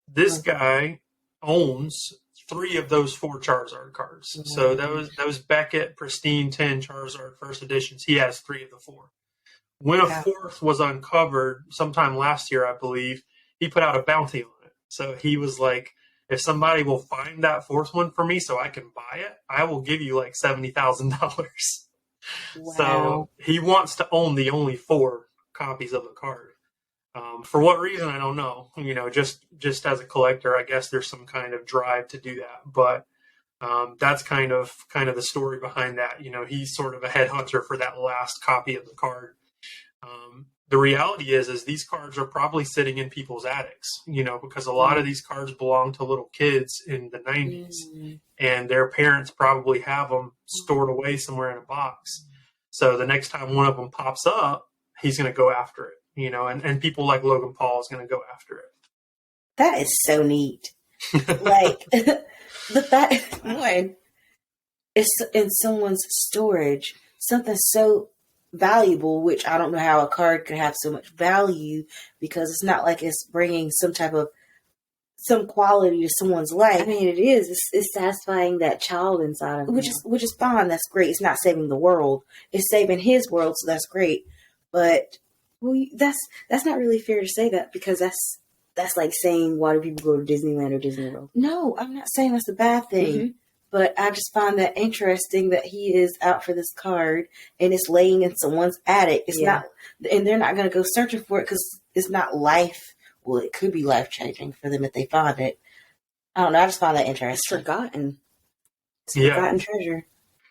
This guy owns 3 of those 4 Charizard cards. So those Beckett Pristine 10 Charizard first editions, he has 3 of the 4. When a 4th was uncovered sometime last year, I believe, he put out a bounty on it. So he was like, if somebody will find that 4th one for me so I can buy it, I will give you like $70,000. Wow. So he wants to own the only 4 copies of the card. For what reason, I don't know. Just as a collector, I guess there's some kind of drive to do that. But that's kind of the story behind that. He's sort of a headhunter for that last copy of the card. The reality is these cards are probably sitting in people's attics, because a lot of these cards belong to little kids in the 90s, and their parents probably have them stored away somewhere in a box. So the next time one of them pops up, he's going to go after it, and people like Logan Paul is going to go after it. That is so neat. Like, the fact, one, it's in someone's storage, something so valuable, which I don't know how a card could have so much value, because it's not like it's bringing some quality to someone's life. I mean, it is. It's satisfying that child inside of him. Which is fine. That's great. It's not saving the world. It's saving his world, so that's great. But that's not really fair to say that, because that's like saying, why do people go to Disneyland or Disney World? No, I'm not saying that's a bad thing. Mm-hmm. But I just find that interesting that he is out for this card and it's laying in someone's attic. It's not, and they're not going to go searching for it because it's not life. Well, it could be life changing for them if they find it. I don't know. I just find that interesting. It's forgotten. It's forgotten treasure.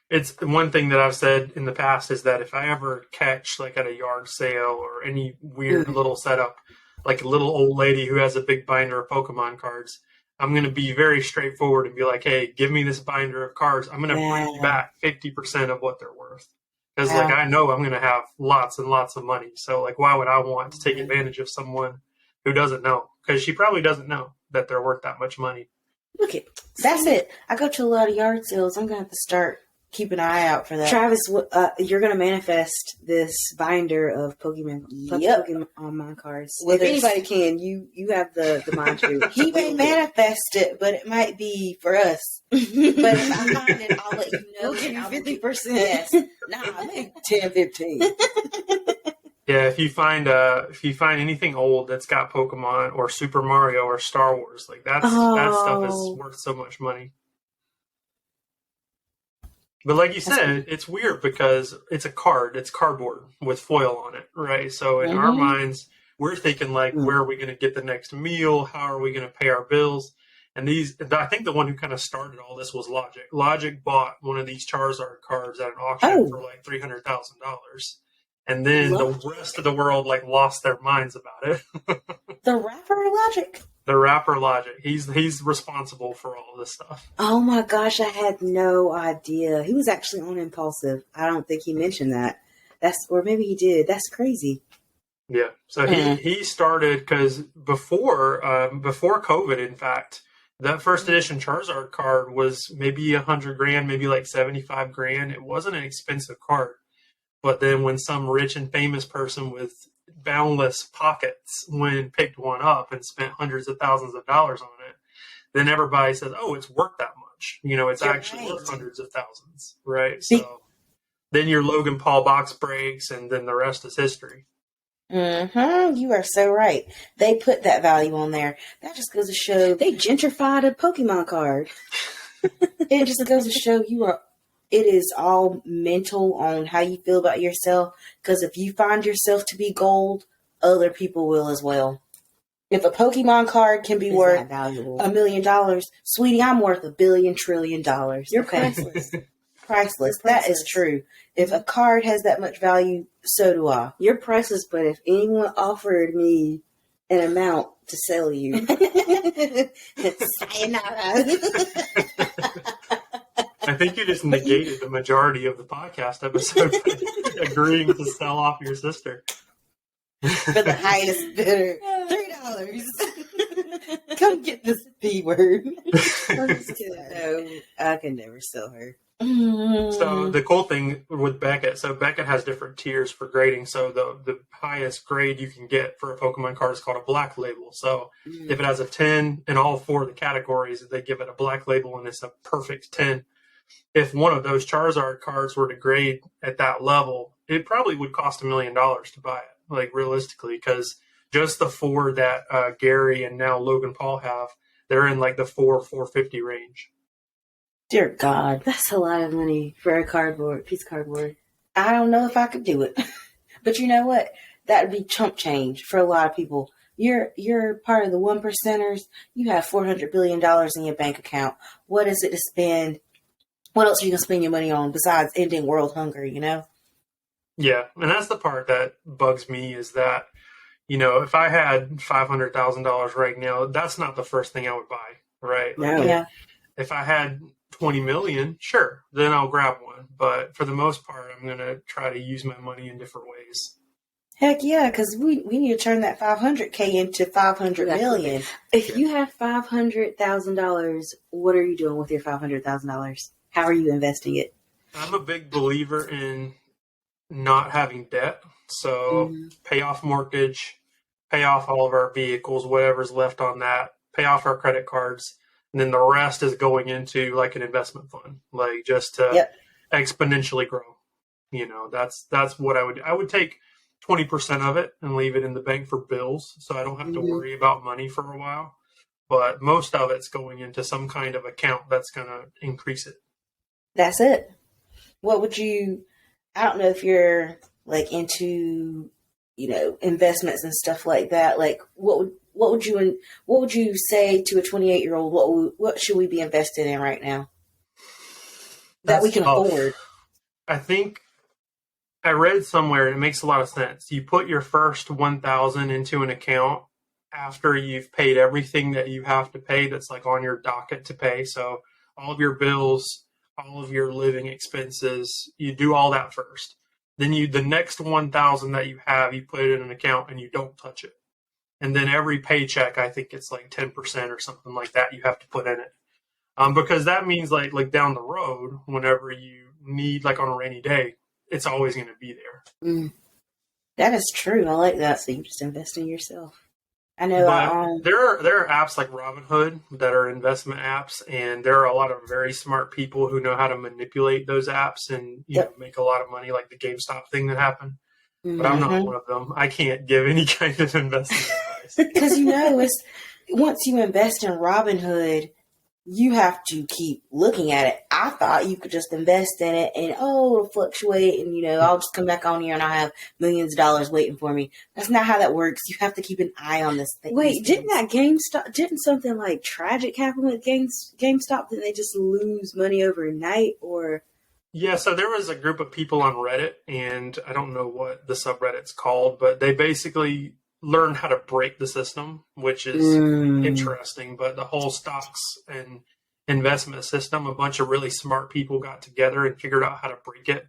It's one thing that I've said in the past is that if I ever catch, like at a yard sale or any weird little setup, like a little old lady who has a big binder of Pokemon cards, I'm going to be very straightforward and be like, hey, give me this binder of cards. I'm going to bring you back 50% of what they're worth. Because, I know I'm going to have lots and lots of money. So, why would I want to take advantage of someone who doesn't know? Because she probably doesn't know that they're worth that much money. Look it. That's it. I go to a lot of yard sales. I'm going to have to start keeping an eye out for that. Travis, you're going to manifest this binder of Pokemon cards. Well, if anybody can, you have the mind to. He may manifest it, but it might be for us. But if I find it, I'll let you know. We'll give you 50%. Yes. No, I think 10, 15. Yeah, if you find anything old that's got Pokemon or Super Mario or Star Wars, that stuff is worth so much money. But like you said, it's weird because it's a card. It's cardboard with foil on it, right? So in our minds, we're thinking where are we going to get the next meal? How are we going to pay our bills? And I think the one who kind of started all this was Logic. Logic bought one of these Charizard cards at an auction for $300,000. And then the rest of the world lost their minds about it. The rapper Logic. The rapper Logic. He's responsible for all this stuff. Oh my gosh, I had no idea. He was actually on Impulsive. I don't think he mentioned that. Or maybe he did. That's crazy. Yeah. So he started because before COVID, in fact, that first edition Charizard card was maybe $100,000, maybe $75,000. It wasn't an expensive card. But then when some rich and famous person with boundless pockets went and picked one up and spent hundreds of thousands of dollars on it, then everybody says, oh, it's worth that much. It's actually worth hundreds of thousands, right? So then your Logan Paul box breaks, and then the rest is history. Mm-hmm. You are so right. They put that value on there. That just goes to show they gentrified a Pokemon card. It just goes to show it is all mental on how you feel about yourself. Because if you find yourself to be gold, other people will as well. If a Pokemon card can be worth $1 million, sweetie, I'm worth $1 billion trillion. You're priceless. priceless. That is true. If a card has that much value, so do I. You're priceless, but if anyone offered me an amount to sell you, sayonara. I think you just negated the majority of the podcast episode by agreeing to sell off your sister. For the highest bidder, $3. Come get this B word. I'm just kidding. No, I can never sell her. So the cool thing with Beckett, so Beckett has different tiers for grading. So the highest grade you can get for a Pokemon card is called a black label. So if it has a 10 in all 4 of the categories, they give it a black label and it's a perfect 10. If one of those Charizard cards were to grade at that level, it probably would cost $1 million to buy it, like realistically, because just the 4 that Gary and now Logan Paul have, they're in like the $450 range. Dear God. That's a lot of money for a piece of cardboard. I don't know if I could do it. But you know what? That would be chump change for a lot of people. You're part of the 1%ers. You have $400 billion in your bank account. What is it to spend? What else are you going to spend your money on besides ending world hunger, you know? Yeah, and that's the part that bugs me is that, you know, if I had $500,000 right now, that's not the first thing I would buy, right? No. Like, Yeah. if I had 20 million, sure, then I'll grab one. But for the most part, I'm going to try to use my money in different ways. Heck yeah, because we need to turn that 500K into 500 million. If you have $500,000, what are you doing with your $500,000? How are you investing it? I'm a big believer in not having debt. So pay off mortgage, pay off all of our vehicles, whatever's left on that, pay off our credit cards. And then the rest is going into like an investment fund, like just to exponentially grow. You know, that's what I would take 20% of it and leave it in the bank for bills. So I don't have to worry about money for a while, but most of it's going into some kind of account that's going to increase it. That's it. What would you, I don't know if you're like into, you know, investments and stuff like that. Like what would you say to a 28-year-old? What should we be invested in right now that we can afford? I think I read somewhere, and it makes a lot of sense. You put your first 1,000 into an account after you've paid everything that you have to pay that's like on your docket to pay. So all of your bills, all of your living expenses, you do all that first. Then the next 1,000 that you have, you put it in an account and you don't touch it. And then every paycheck, I think it's like 10% or something like that you have to put in it. Because that means like down the road, whenever you need, like on a rainy day, it's always going to be there. That is true. I like that. So you just invest in yourself. I know. But there are apps like Robinhood that are investment apps, and there are a lot of very smart people who know how to manipulate those apps and you know, make a lot of money, like the GameStop thing that happened. But I'm not one of them. I can't give any kind of investment advice. Because you know, once you invest in Robinhood, you have to keep looking at it. I thought you could just invest in it and, it'll fluctuate and, you know, I'll just come back on here and I'll have millions of dollars waiting for me. That's not how that works. You have to keep an eye on this thing. Wait, didn't something like tragic happen with GameStop? Didn't they just lose money overnight or? Yeah, so there was a group of people on Reddit, and I don't know what the subreddit's called, but they basically learn how to break the system, which is interesting. But the whole stocks and investment system, a bunch of really smart people got together and figured out how to break it,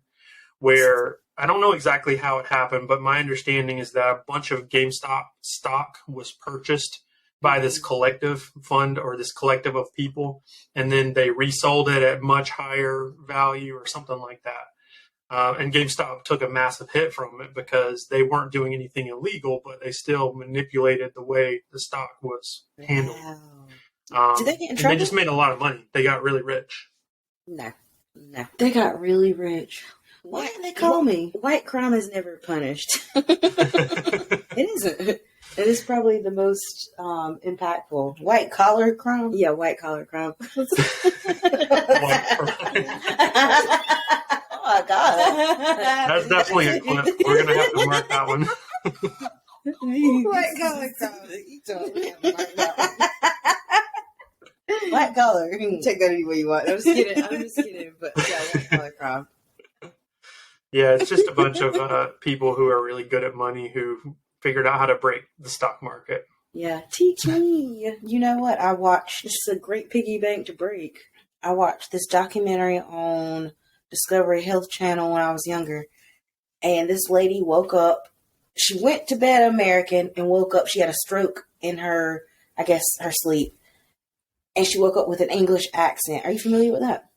where I don't know exactly how it happened, but my understanding is that a bunch of GameStop stock was purchased by this collective fund or this collective of people, and then they resold it at much higher value or something like that. And GameStop took a massive hit from it because they weren't doing anything illegal, but they still manipulated the way the stock was handled. Did they get in and trouble? they just made a lot of money. They got really rich. No. They got really rich. Why didn't they call me? White crime is never punished. It isn't. It is probably the most impactful. White collar crime? Yeah, white collar crime. White crime. Oh my God. That's definitely a clip. We're going to have to mark that one. White collar crime. You don't have to mark that one. white collar. You can take that any way you want. I'm just kidding. But yeah, white collar crime. Yeah, it's just a bunch of people who are really good at money who figured out how to break the stock market. Yeah, teach me. You know what? I watched. This is a great piggy bank to break. I watched this documentary on Discovery Health Channel when I was younger, and this lady woke up. She went to bed American and woke up. She had a stroke in her, I guess, her sleep, and she woke up with an English accent. Are you familiar with that?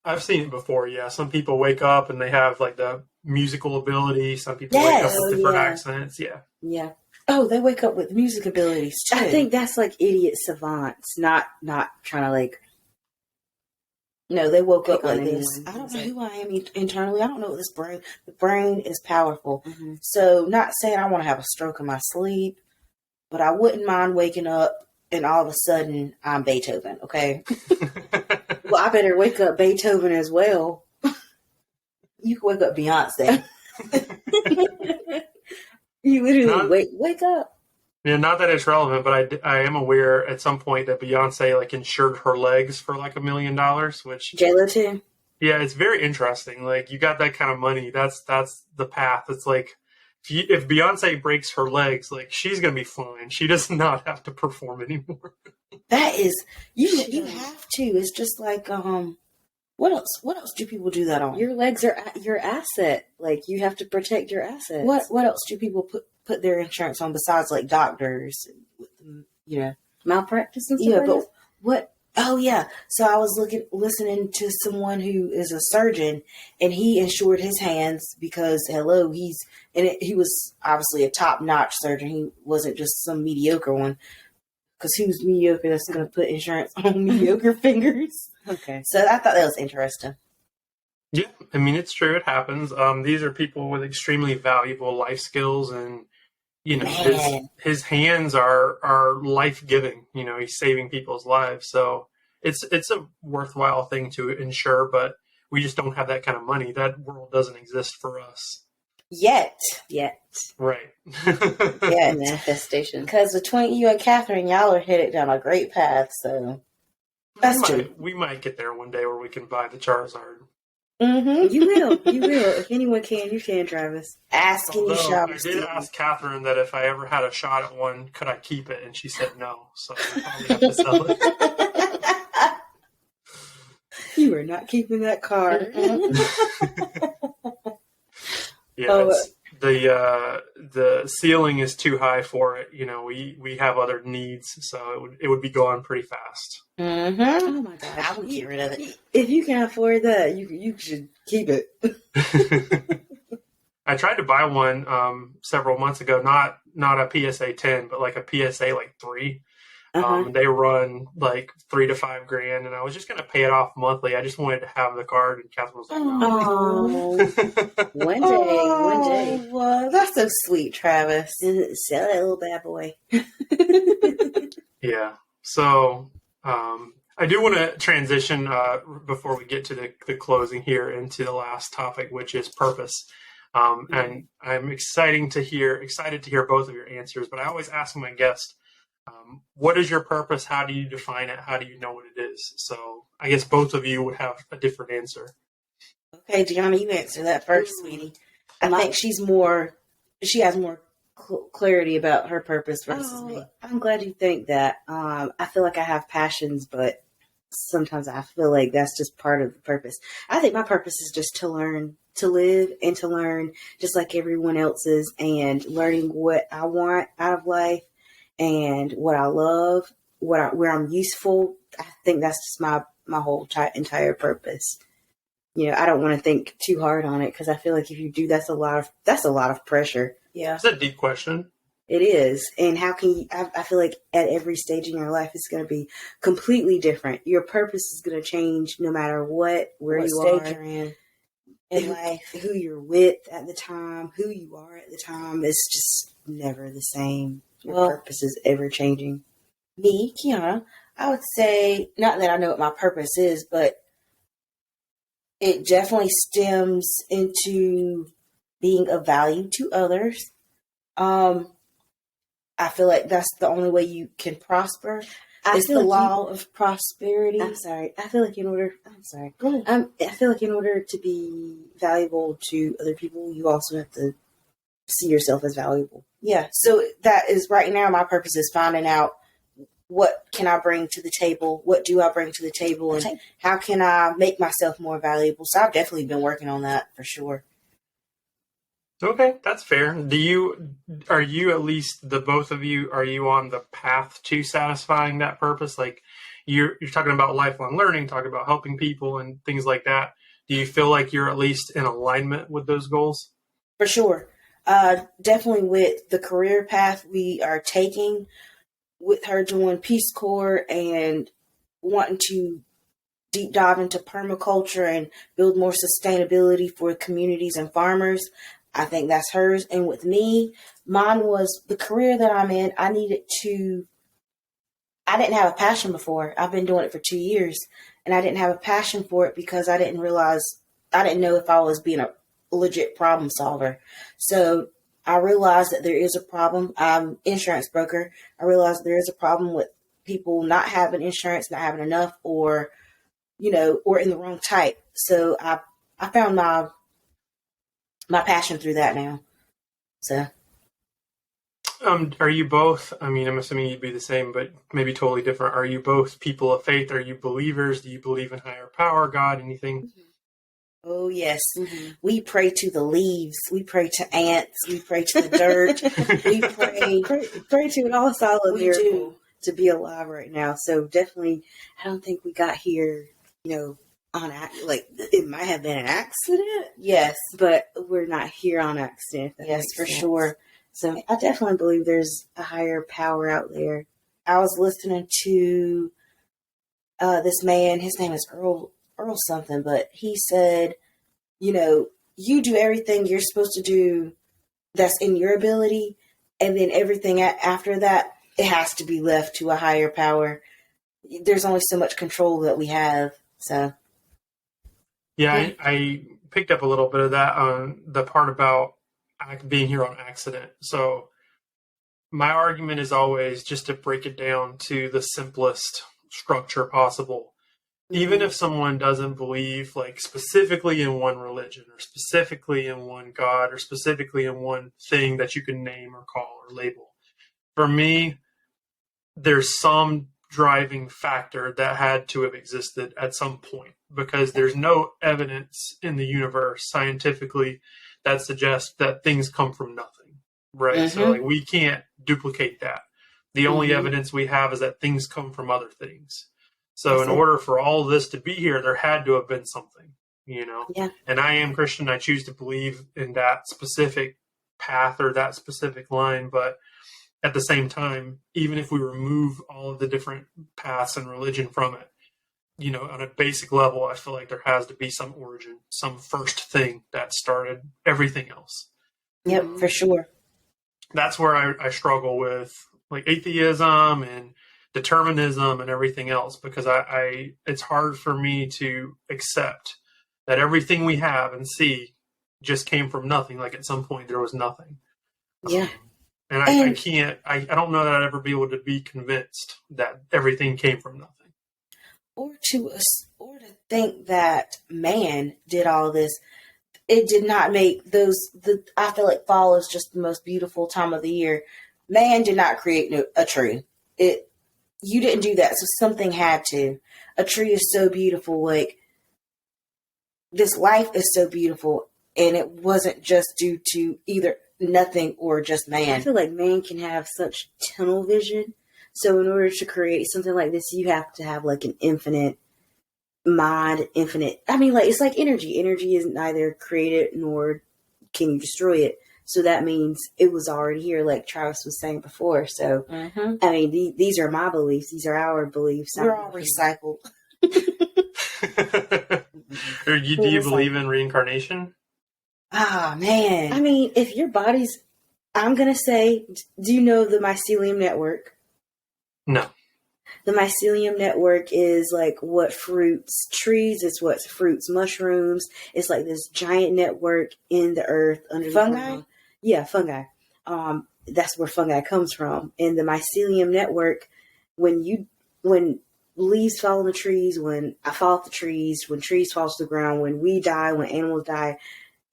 I've seen it before, yeah. Some people wake up and they have like the musical ability. Some people wake up with different accents. Yeah. Yeah. Oh, they wake up with music abilities too. I think that's like idiot savants, not trying to like. No, they woke up like this. I don't know who I am internally. I don't know what this brain. The brain is powerful. Mm-hmm. So, not saying I want to have a stroke in my sleep, but I wouldn't mind waking up and all of a sudden I'm Beethoven. Okay. Well, I better wake up Beethoven as well. You can wake up Beyonce. You literally wake up. Yeah, not that it's relevant, but I am aware at some point that Beyonce like insured her legs for like $1 million, which J-Lo too. Yeah, it's very interesting. Like you got that kind of money, that's the path. It's like if Beyonce breaks her legs, like she's gonna be fine. She does not have to perform anymore. That is you have to. It's just like what else do people do that on? Your legs are your asset. Like you have to protect your assets. What else do people put their insurance on besides like doctors? You know, malpractice and stuff. Yeah, but what? Oh yeah. So I was listening to someone who is a surgeon, and he insured his hands because he was obviously a top notch surgeon. He wasn't just some mediocre one. Because who's mediocre that's going to put insurance on mediocre fingers? Okay. So I thought that was interesting. Yeah, I mean, it's true. It happens. These are people with extremely valuable life skills, and you know, his hands are life giving. You know, he's saving people's lives, so it's a worthwhile thing to insure. But we just don't have that kind of money. That world doesn't exist for us yet. Right. Yeah, manifestation. Because between you and Catherine, y'all are headed down a great path. So that's true. We might get there one day where we can buy the Charizard. Mm-hmm. You will. If anyone can, you can, Travis. Asking you shall. I did ask Catherine that if I ever had a shot at one, could I keep it? And she said no. So I probably have to sell it. You are not keeping that card. Yeah, the ceiling is too high for it. You know, we have other needs, so it would be going pretty fast. Mm-hmm. Oh my God, I would get rid of it. If you can afford that, you should keep it. I tried to buy one several months ago, not a PSA 10, but like a PSA like 3. They run like $3,000 to $5,000, and I was just going to pay it off monthly. I just wanted to have the card, and Catherine was like, "Oh, one day." Well, that's so sweet, Travis. Sell that little bad boy. Yeah. So I do want to transition before we get to the closing here into the last topic, which is purpose. And I'm excited to hear both of your answers. But I always ask my guests, what is your purpose? How do you define it? How do you know what it is? So I guess both of you would have a different answer. Okay, Deana, you answer that first, sweetie. I think she has more clarity about her purpose versus me. I'm glad you think that. I feel like I have passions, but sometimes I feel like that's just part of the purpose. I think my purpose is just to learn, to live, and to learn just like everyone else's, and learning what I want out of life. And what I love, where I'm useful. I think that's just my whole entire purpose. You know, I don't want to think too hard on it because I feel like if you do, that's a lot of pressure. Yeah, it's a deep question. It is, and how can you? I feel like at every stage in your life, it's going to be completely different. Your purpose is going to change no matter what stage you're in life, who you're with at the time, who you are at the time. It's just never the same. Your purpose is ever changing. Me, Kiana, I would say, not that I know what my purpose is, but it definitely stems into being of value to others. I feel like that's the only way you can prosper. It's the like law of prosperity. I'm sorry. I feel like in order. I'm sorry. Go ahead. I feel like in order to be valuable to other people, you also have to see yourself as valuable. Yeah. So that is right now. My purpose is finding out what can I bring to the table. What do I bring to the table, and how can I make myself more valuable? So I've definitely been working on that for sure. Okay, that's fair. Are you at least the both of you, are you on the path to satisfying that purpose? Like you're talking about lifelong learning, talking about helping people and things like that. Do you feel like you're at least in alignment with those goals? For sure. Definitely with the career path we are taking, with her doing Peace Corps and wanting to deep dive into permaculture and build more sustainability for communities and farmers. I think that's hers. And with me, mine was the career that I'm in. I didn't have a passion before. I've been doing it for 2 years, and I didn't have a passion for it because I didn't know if I was being a legit problem solver. So I realized that there is a problem. I'm an insurance broker. I realized there is a problem with people not having insurance, not having enough, or or in the wrong type. So I found my passion through that now. So Are you both, I mean, I'm assuming you'd be the same, but maybe totally different. Are you both people of faith? Are you believers? Do you believe in higher power, God, anything? oh yes, Mm-hmm. we pray to the leaves, we pray to ants, we pray to the dirt, we pray to an all solid We miracle do. to be alive right now. So definitely, I don't think we got here, like it might have been an accident, yes, but we're not here on accident. if that yes, makes for sense. sure. So I definitely believe there's a higher power out there. I was listening to this man. His name is Earl something, but he said, you do everything you're supposed to do that's in your ability, and then everything after that, it has to be left to a higher power. There's only so much control that we have. So Yeah, I picked up a little bit of that on the part about being here on accident. So my argument is always just to break it down to the simplest structure possible. Even if someone doesn't believe like specifically in one religion or specifically in one God or specifically in one thing that you can name or call or label, for me, there's some driving factor that had to have existed at some point because there's no evidence in the universe scientifically that suggests that things come from nothing, right? So like we can't duplicate that. The only evidence we have is that things come from other things. So in order for all of this to be here, there had to have been something, Yeah. And I am Christian. I choose to believe in that specific path or that specific line, but at the same time, even if we remove all of the different paths and religion from it, on a basic level, I feel like there has to be some origin, some first thing that started everything else. Yep, for sure. That's where I struggle with like atheism and determinism and everything else because it's hard for me to accept that everything we have and see just came from nothing. Like at some point there was nothing. Yeah. And I don't know that I'd ever be able to be convinced that everything came from nothing. Or to think that man did all this. It did not make I feel like fall is just the most beautiful time of the year. Man did not create a tree. You didn't do that, so something had to. A tree is so beautiful. Like, this life is so beautiful, and it wasn't just due to either nothing or just man. I feel like man can have such tunnel vision. So in order to create something like this, you have to have like an infinite mind, it's like energy. Energy is neither created nor can you destroy it. So that means it was already here, like Travis was saying before. So, I mean, these are my beliefs. These are our beliefs. We're all recycled. Do you believe in reincarnation? Ah, man. I mean, if your body's, I'm going to say, do you know the mycelium network? No. The mycelium network is like what fruits trees, it's what fruits mushrooms. It's like this giant network in the earth under fungi. The ground. Yeah, fungi. That's where fungi comes from. And the mycelium network, when you when leaves fall on the trees, when I fall off the trees, when trees fall to the ground, when we die, when animals die,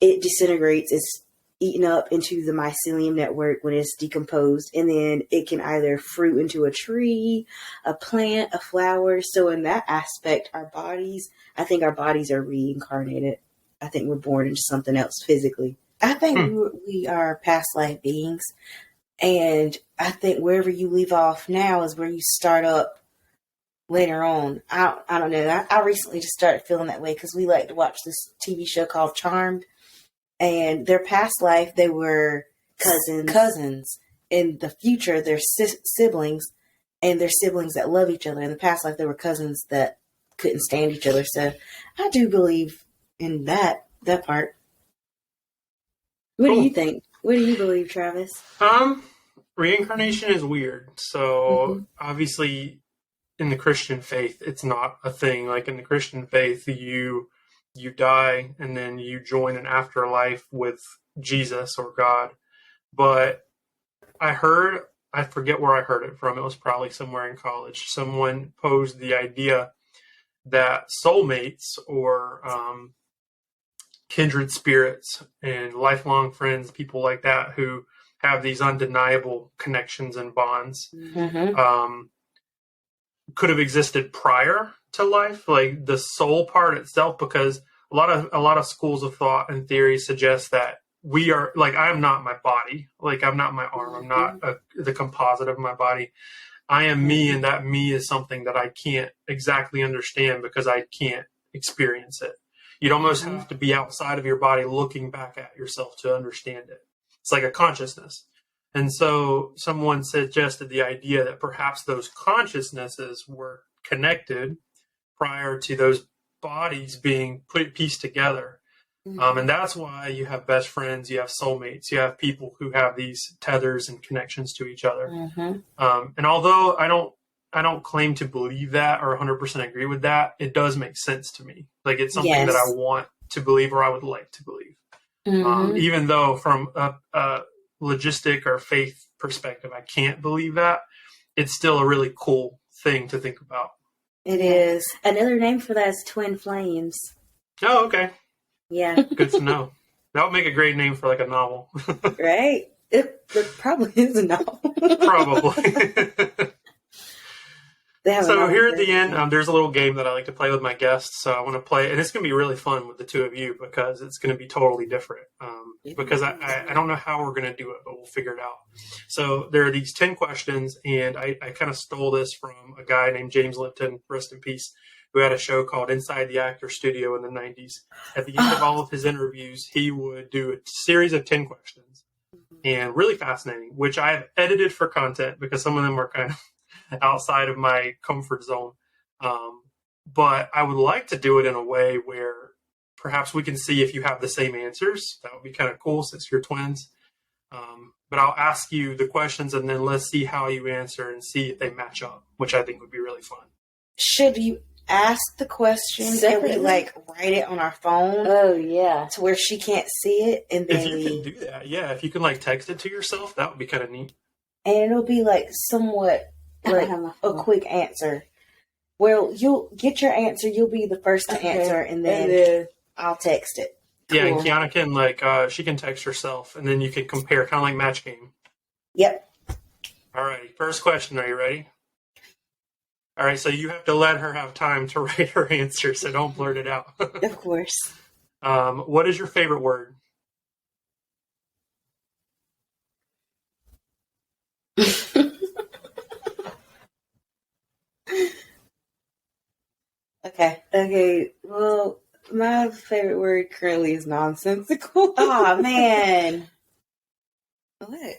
it disintegrates. It's eaten up into the mycelium network when it's decomposed, and then it can either fruit into a tree, a plant, a flower. So in that aspect, I think our bodies are reincarnated. I think we're born into something else physically. I think we are past life beings, and I think wherever you leave off now is where you start up later on. I don't know. I recently just started feeling that way because we like to watch this TV show called Charmed. And their past life, they were cousins. In the future, they're siblings, and they're siblings that love each other. In the past life, they were cousins that couldn't stand each other. So I do believe in that part. What do you think? What do you believe, Travis? Reincarnation is weird. So obviously, in the Christian faith, it's not a thing. Like in the Christian faith, you die and then you join an afterlife with Jesus or God. But I forget where I heard it from. It was probably somewhere in college. Someone posed the idea that soulmates or kindred spirits and lifelong friends, people like that who have these undeniable connections and bonds, could have existed prior to life, like the soul part itself, because a lot of schools of thought and theory suggest that we are, like, I am not my body, like I'm not my arm, I'm not the composite of my body. I am me, and that me is something that I can't exactly understand because I can't experience it. You'd almost have to be outside of your body looking back at yourself to understand it. It's like a consciousness. And so someone suggested the idea that perhaps those consciousnesses were connected prior to those bodies being pieced together. And that's why you have best friends, you have soulmates, you have people who have these tethers and connections to each other. And although I don't claim to believe that or 100% agree with that, it does make sense to me. Like it's something that I want to believe or I would like to believe. Even though from a logistic or faith perspective, I can't believe that, it's still a really cool thing to think about. It is. Another name for that is twin flames. Oh, okay. Yeah. Good to know. That would make a great name for like a novel. Right? It probably is a novel. Probably. So here at the end, there's a little game that I like to play with my guests. So I want to play, and it's going to be really fun with the two of you because it's going to be totally different. Because I don't know how we're going to do it, but we'll figure it out. So there are these 10 questions, and I kind of stole this from a guy named James Lipton, rest in peace, who had a show called Inside the Actor Studio in the 90s. At the end of all of his interviews, he would do a series of 10 questions, and really fascinating, which I have edited for content because some of them are kind of outside of my comfort zone. But I would like to do it in a way where perhaps we can see if you have the same answers. That would be kind of cool since you're twins. But I'll ask you the questions and then let's see how you answer and see if they match up, which I think would be really fun. Should you ask the question and we like write it on our phone? Oh, yeah. To where she can't see it, and then if you can do that, yeah. If you can like text it to yourself, that would be kind of neat. And it'll be like somewhat like a quick answer. Well, you'll get your answer. You'll be the first to answer, and then I'll text it. Cool. Yeah, and Kiana can she can text herself, and then you can compare, kind of like match game. Yep. All righty. First question. Are you ready? All right. So you have to let her have time to write her answer, so don't blurt it out. Of course. What is your favorite word? Okay. Well, my favorite word currently is nonsensical. Oh man. What?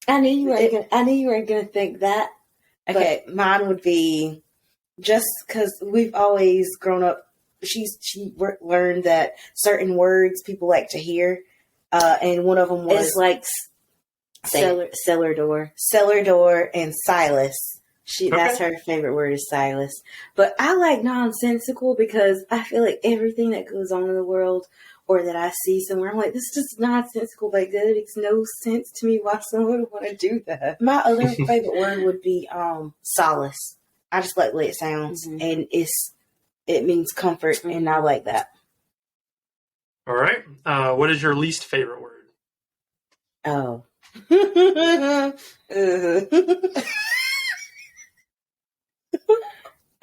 I knew you weren't gonna think that. Okay, mine would be just because we've always grown up. She learned that certain words people like to hear, and one of them was it's like cellar door, and Silas. That's her favorite word is stylist. But I like nonsensical because I feel like everything that goes on in the world or that I see somewhere, I'm like, this is just nonsensical, but it makes no sense to me why someone would want to do that. My other favorite word would be solace. I just like the way it sounds, and it means comfort, and I like that. All right. What is your least favorite word? Oh.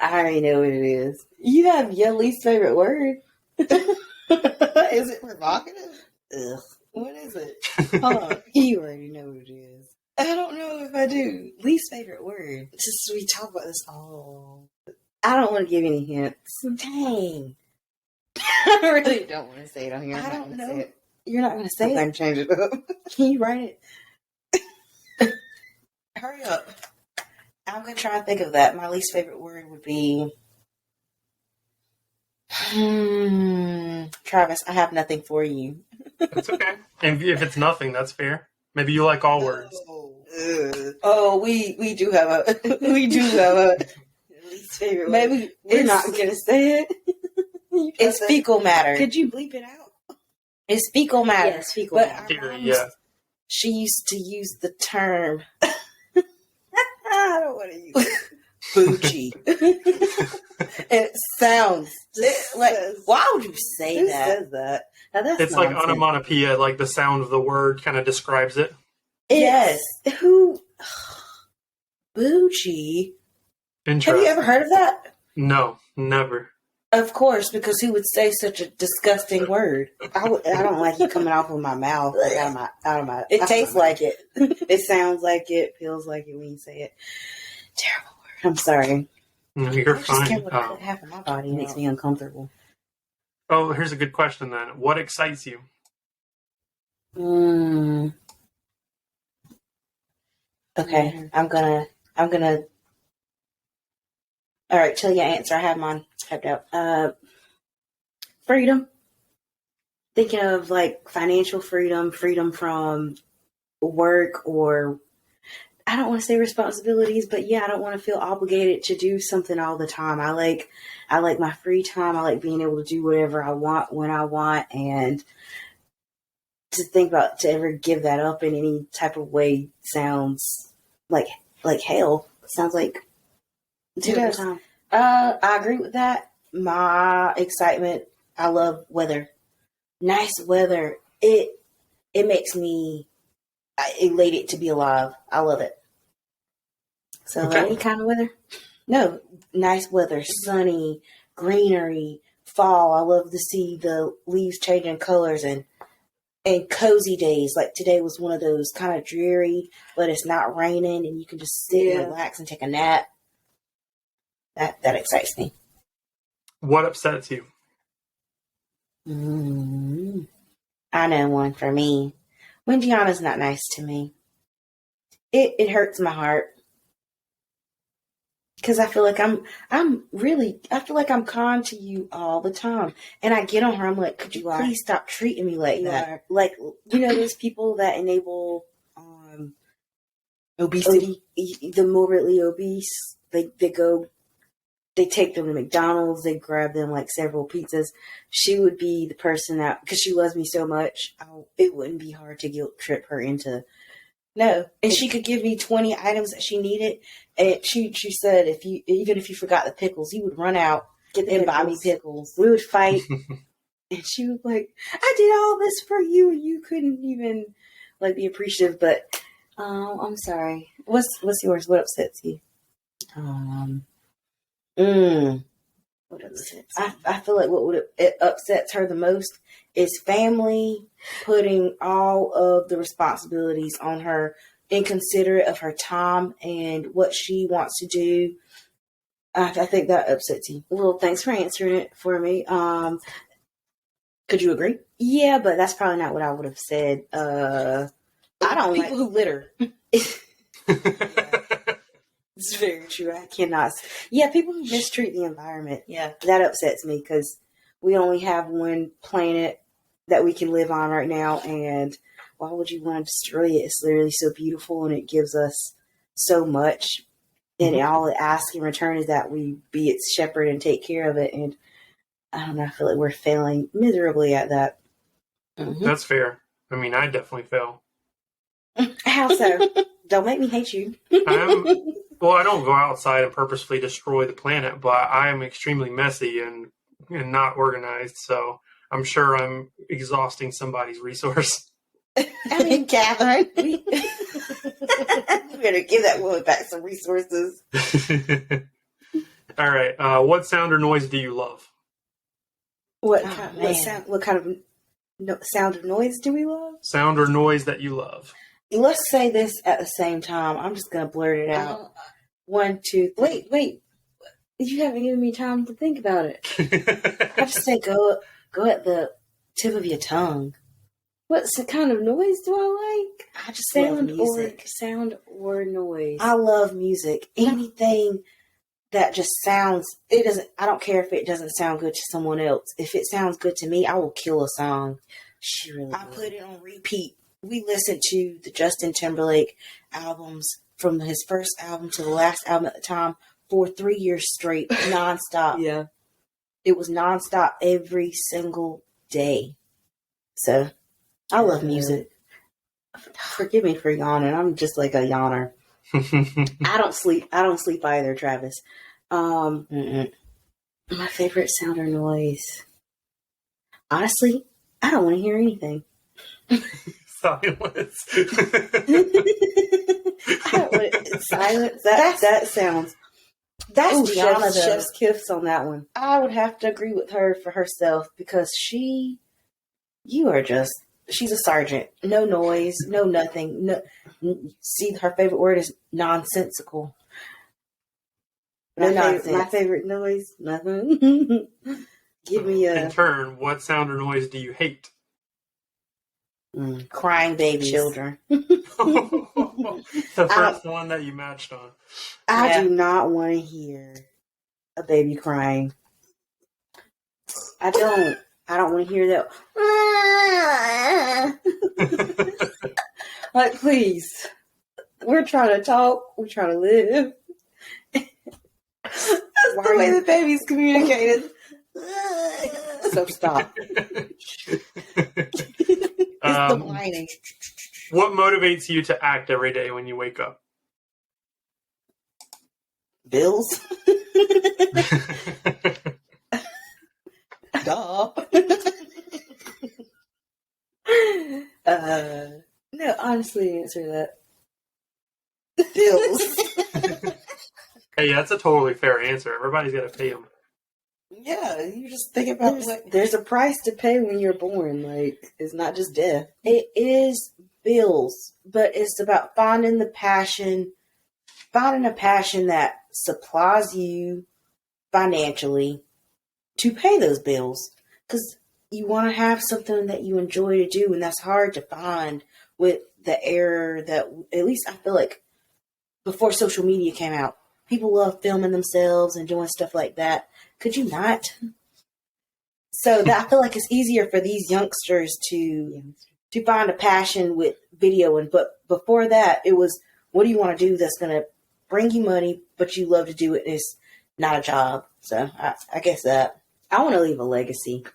I already know what it is. You have your least favorite word. Is it provocative? Ugh. What is it? Hold on. You already know what it is. I don't know if I do. Least favorite word. Just we talk about this all. I don't want to give any hints. Dang. I really don't want to say it on here. I don't know. You're not going to say I'm it? going to change it up. Can you write it? Hurry up. I'm going to try and think of that. My least favorite word would be... Travis, I have nothing for you. That's okay. And if it's nothing, that's fair. Maybe you like all words. Oh, we do have a Least favorite maybe word. We're not going to say it. It's fecal matter. Could you bleep it out? It's fecal matter. Yes, fecal But matter. Theory, yeah. She used to use the term I don't want to use it. Bucci. And it sounds like, why would you say Who that? says that? Now, that's It's like nonsense. onomatopoeia, like the sound of the word kind of describes it. Yes. Who? Bucci. Interesting. Have you ever heard of that? No, never. Of course, because who would say such a disgusting word? I don't like it coming off of my mouth. Like out of my. It tastes like it. It sounds like it. Feels like it when you say it. Terrible word. I'm sorry. No, you're I just fine. can't believe it half of my body makes me uncomfortable. Oh, here's a good question then. What excites you? Okay, I'm gonna. All right, tell your answer. I have mine typed out. Freedom. Thinking of like financial freedom, freedom from work, or I don't want to say responsibilities, but yeah, I don't want to feel obligated to do something all the time. I like my free time. I like being able to do whatever I want when I want, and to think about to ever give that up in any type of way sounds like hell. Sounds like a terrible time. I agree with that. My excitement, I love weather. Nice weather. It makes me elated to be alive. I love it. So Okay. any kind of weather? No, nice weather, sunny, greenery, fall. I love to see the leaves changing colors and cozy days. Like today was one of those kind of dreary, but it's not raining and you can just sit and relax and take a nap. That excites me. What upsets you? I know one for me. When Gianna's not nice to me, it hurts my heart because I feel like I'm kind to you all the time, and I get on her. I'm like, could you please stop treating me like that? Like those people that enable Obesity. the morbidly obese. They take them to McDonald's. They grab them like several pizzas. She would be the person that, because she loves me so much, it wouldn't be hard to guilt trip her into. No, and she could give me 20 items that she needed, and she said even if you forgot the pickles, you would run out and buy me pickles. We would fight, and she was like, "I did all this for you, and you couldn't even like be appreciative." But I'm sorry. What's yours? What upsets you? What upsets? I feel like it upsets her the most is family putting all of the responsibilities on her, inconsiderate of her time and what she wants to do. I think that upsets you. Well, thanks for answering it for me. Could you agree? Yeah, but that's probably not what I would have said. I don't People who litter. It's very true. I cannot. Yeah, people who mistreat the environment. Yeah. That upsets me because we only have one planet that we can live on right now. And why would you want to destroy it? It's literally so beautiful and it gives us so much. And all it asks in return is that we be its shepherd and take care of it. And I don't know, I feel like we're failing miserably at that. That's fair. I mean, I definitely fail. How so? Don't make me hate you. Well, I don't go outside and purposefully destroy the planet, but I am extremely messy and not organized. So I'm sure I'm exhausting somebody's resource. I mean, Catherine, we better give that woman back some resources. All right. What sound or noise do you love? What kind of sound or noise do we love? Sound or noise that you love. Let's say this at the same time. I'm just going to blurt it out. 1, 2, 3. Wait. You haven't given me time to think about it. I just say go at the tip of your tongue. What kind of noise do I like? I just love music. Sound or noise. I love music. Anything that just sounds, I don't care if it doesn't sound good to someone else. If it sounds good to me, I will kill a song. I put it on repeat. We listened to the Justin Timberlake albums from his first album to the last album at the time for 3 years straight, nonstop. Yeah. It was nonstop every single day. So, I love music. Forgive me for yawning. I'm just like a yawner. I don't sleep either, Travis. My favorite sound or noise. Honestly, I don't want to hear anything. Silence. Silence. That sounds. That's Deana, chef's kiss on that one. I would have to agree with her for herself because she's a sergeant. No noise, no nothing. No, see, her favorite word is nonsensical. My favorite noise, nothing. Give me a. In turn, what sound or noise do you hate? Crying baby children. The first one that you matched on. I do not want to hear a baby crying. I don't want to hear that. Like, please. We're trying to talk. We're trying to live. That's the way the baby's communicated. So stop. It's the whining. What motivates you to act every day when you wake up? Bills. Duh. No, honestly, answer that. Bills. Hey, that's a totally fair answer. Everybody's got to pay them. Yeah, you just think about there's a price to pay when you're born. Like, it's not just death. It is bills, but it's about finding a passion that supplies you financially to pay those bills. Because you want to have something that you enjoy to do, and that's hard to find with the era that, at least I feel like, before social media came out, people love filming themselves and doing stuff like that. Could you not? So that, I feel like it's easier for these youngsters to find a passion with videoing. But before that, it was, what do you want to do that's going to bring you money, but you love to do it? It's not a job. So I guess that. I want to leave a legacy.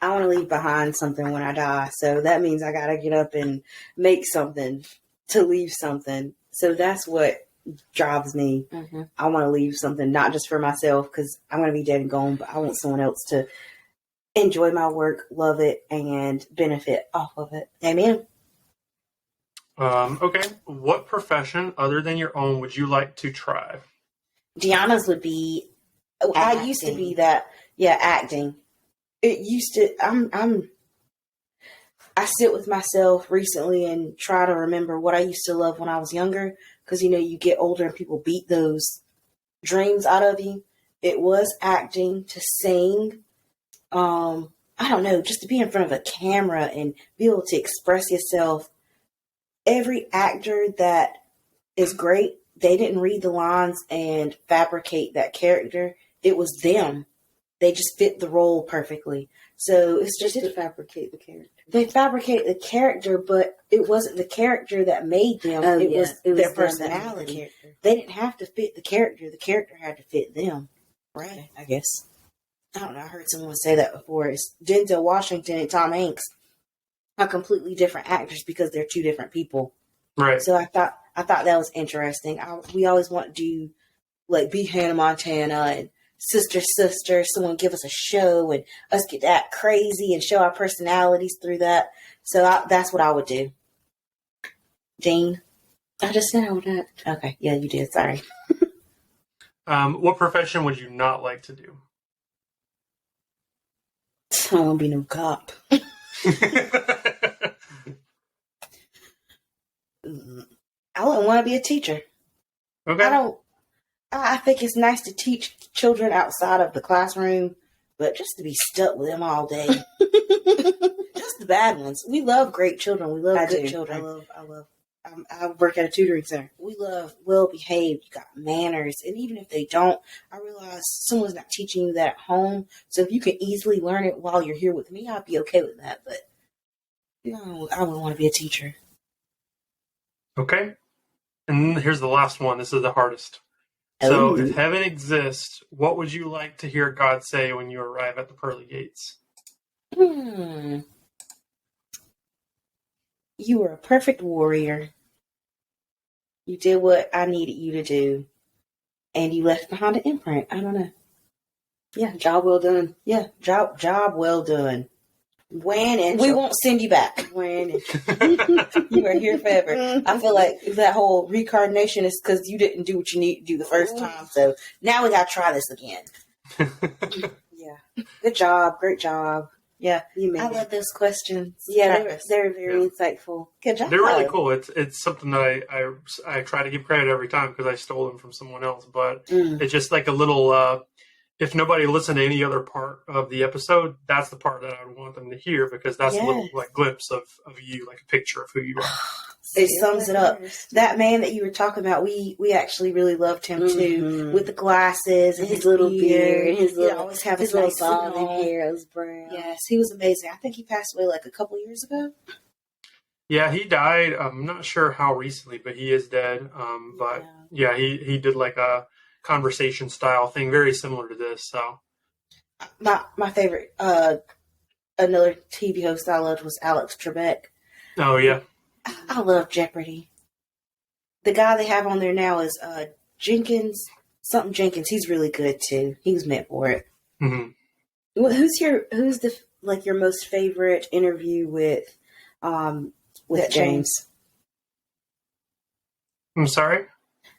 I want to leave behind something when I die. So that means I got to get up and make something to leave something. So that's what drives me. Mm-hmm. I want to leave something, not just for myself, because I'm going to be dead and gone, but I want someone else to enjoy my work, love it, and benefit off of it. Amen. Okay. What profession other than your own would you like to try? Deanna's would be, I used to be that. Yeah, acting. It used to, I sit with myself recently and try to remember what I used to love when I was younger. Because, you get older and people beat those dreams out of you. It was acting, to sing. I don't know, just to be in front of a camera and be able to express yourself. Every actor that is great, they didn't read the lines and fabricate that character. It was them. They just fit the role perfectly. So it's They just did fabricate the character. they fabricated the character, but it wasn't the character that made them. Oh, it yeah. was It was their them that made the personality. character. They didn't have to fit the character. The character had to fit them. Right. I guess. I don't know. I heard someone say that before. It's Denzel Washington and Tom Hanks are completely different actors because they're two different people. Right. So I thought that was interesting. We always want to do like be Hannah Montana and Sister. Someone give us a show and us get that crazy and show our personalities through that. So that's what I would do. Jane, I just said I would not. okay, yeah, you did. Sorry. What profession would you not like to do? I won't be no cop. I wouldn't want to be a teacher. Okay. I think it's nice to teach children outside of the classroom, but just to be stuck with them all day. Just the bad ones. We love great children. We love good children. I work at a tutoring center. We love well-behaved, you got manners, and even if they don't, I realize someone's not teaching you that at home, so if you can easily learn it while you're here with me, I'd be okay with that, but no, I wouldn't want to be a teacher. Okay. And here's the last one. This is the hardest. So, Ooh. if heaven exists, what would you like to hear God say when you arrive at the pearly gates? You were a perfect warrior. You did what I needed you to do, and you left behind an imprint. I don't know. Yeah, job well done. Yeah, job well done. When and We won't send you back. when and You are here forever. I feel like that whole reincarnation is because you didn't do what you need to do the first time. So now we got to try this again. yeah, Good job. Great job. Yeah. you made I it. love those questions. Yeah, Travis. they're very insightful. Good job. They're really cool. It's something that I try to give credit every time because I stole them from someone else. But it's just like a little. If nobody listened to any other part of the episode, that's the part that I would want them to hear because that's a little like glimpse of you, like a picture of who you are. It sums it up. That man that you were talking about, we actually really loved him too, with the glasses and His little beard, and his He'd little always have his his little nice bald suit on. hair. It was brown. Yes, he was amazing. I think he passed away like a couple years ago. Yeah, he died. I'm not sure how recently, but he is dead. But yeah, he did like a conversation style thing, very similar to this. So My favorite, another TV host I loved was Alex Trebek. oh yeah, I love Jeopardy. The guy they have on there now is Jenkins. He's really good too. He was meant for it. hmm Well, who's your most favorite interview with James? I'm sorry.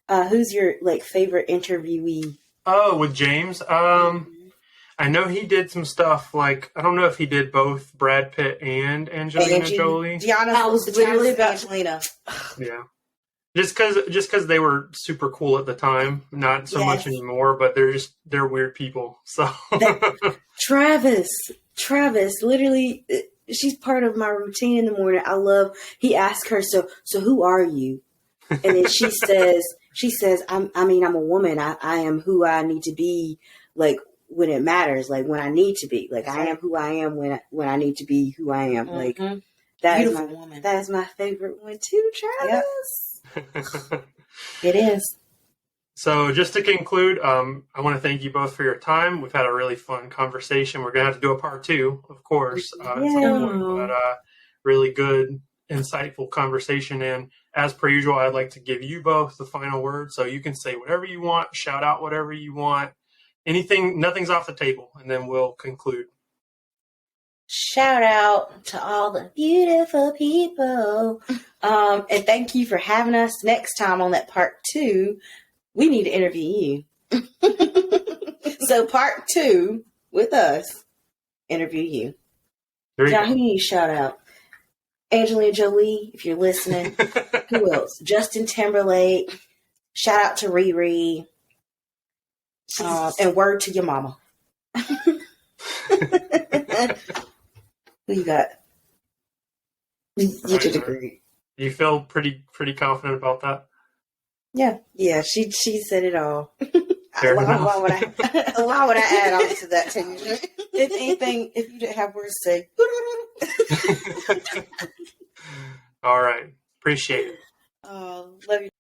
Who's your favorite interviewee? Oh, with James. I know he did some stuff like I don't know if he did both Brad Pitt and Angelina Jolie. Deanna, I was literally about Angelina. Yeah, just because they were super cool at the time, not so much Yes. anymore. But they're weird people. So Travis, literally, she's part of my routine in the morning. He asked her, so who are you? And then she says, I'm a woman. I am who I need to be, like, when it matters, like, when I need to be. Like, I am who I am when I need to be who I am. Like, that is my favorite one, too, Travis. Yep. It is. So just to conclude, I want to thank you both for your time. We've had a really fun conversation. We're going to have to do a part 2, of course, at some point. But really good, insightful conversation. And as per usual, I'd like to give you both the final word. So you can say whatever you want, shout out whatever you want, anything, nothing's off the table. And then we'll conclude. Shout out to all the beautiful people. And thank you for having us. Next time on that part 2, we need to interview you. So part 2 with us, interview you. John, who do you shout out? Angelina Jolie, if you're listening. Who else? Justin Timberlake. Shout out to Riri. And word to your mama. Who you got? You did agree. You feel pretty confident about that? Yeah, she said it all. Fair why enough. would I add on to that tangent? If anything, if you didn't have words to say. All right. Appreciate it. Love you.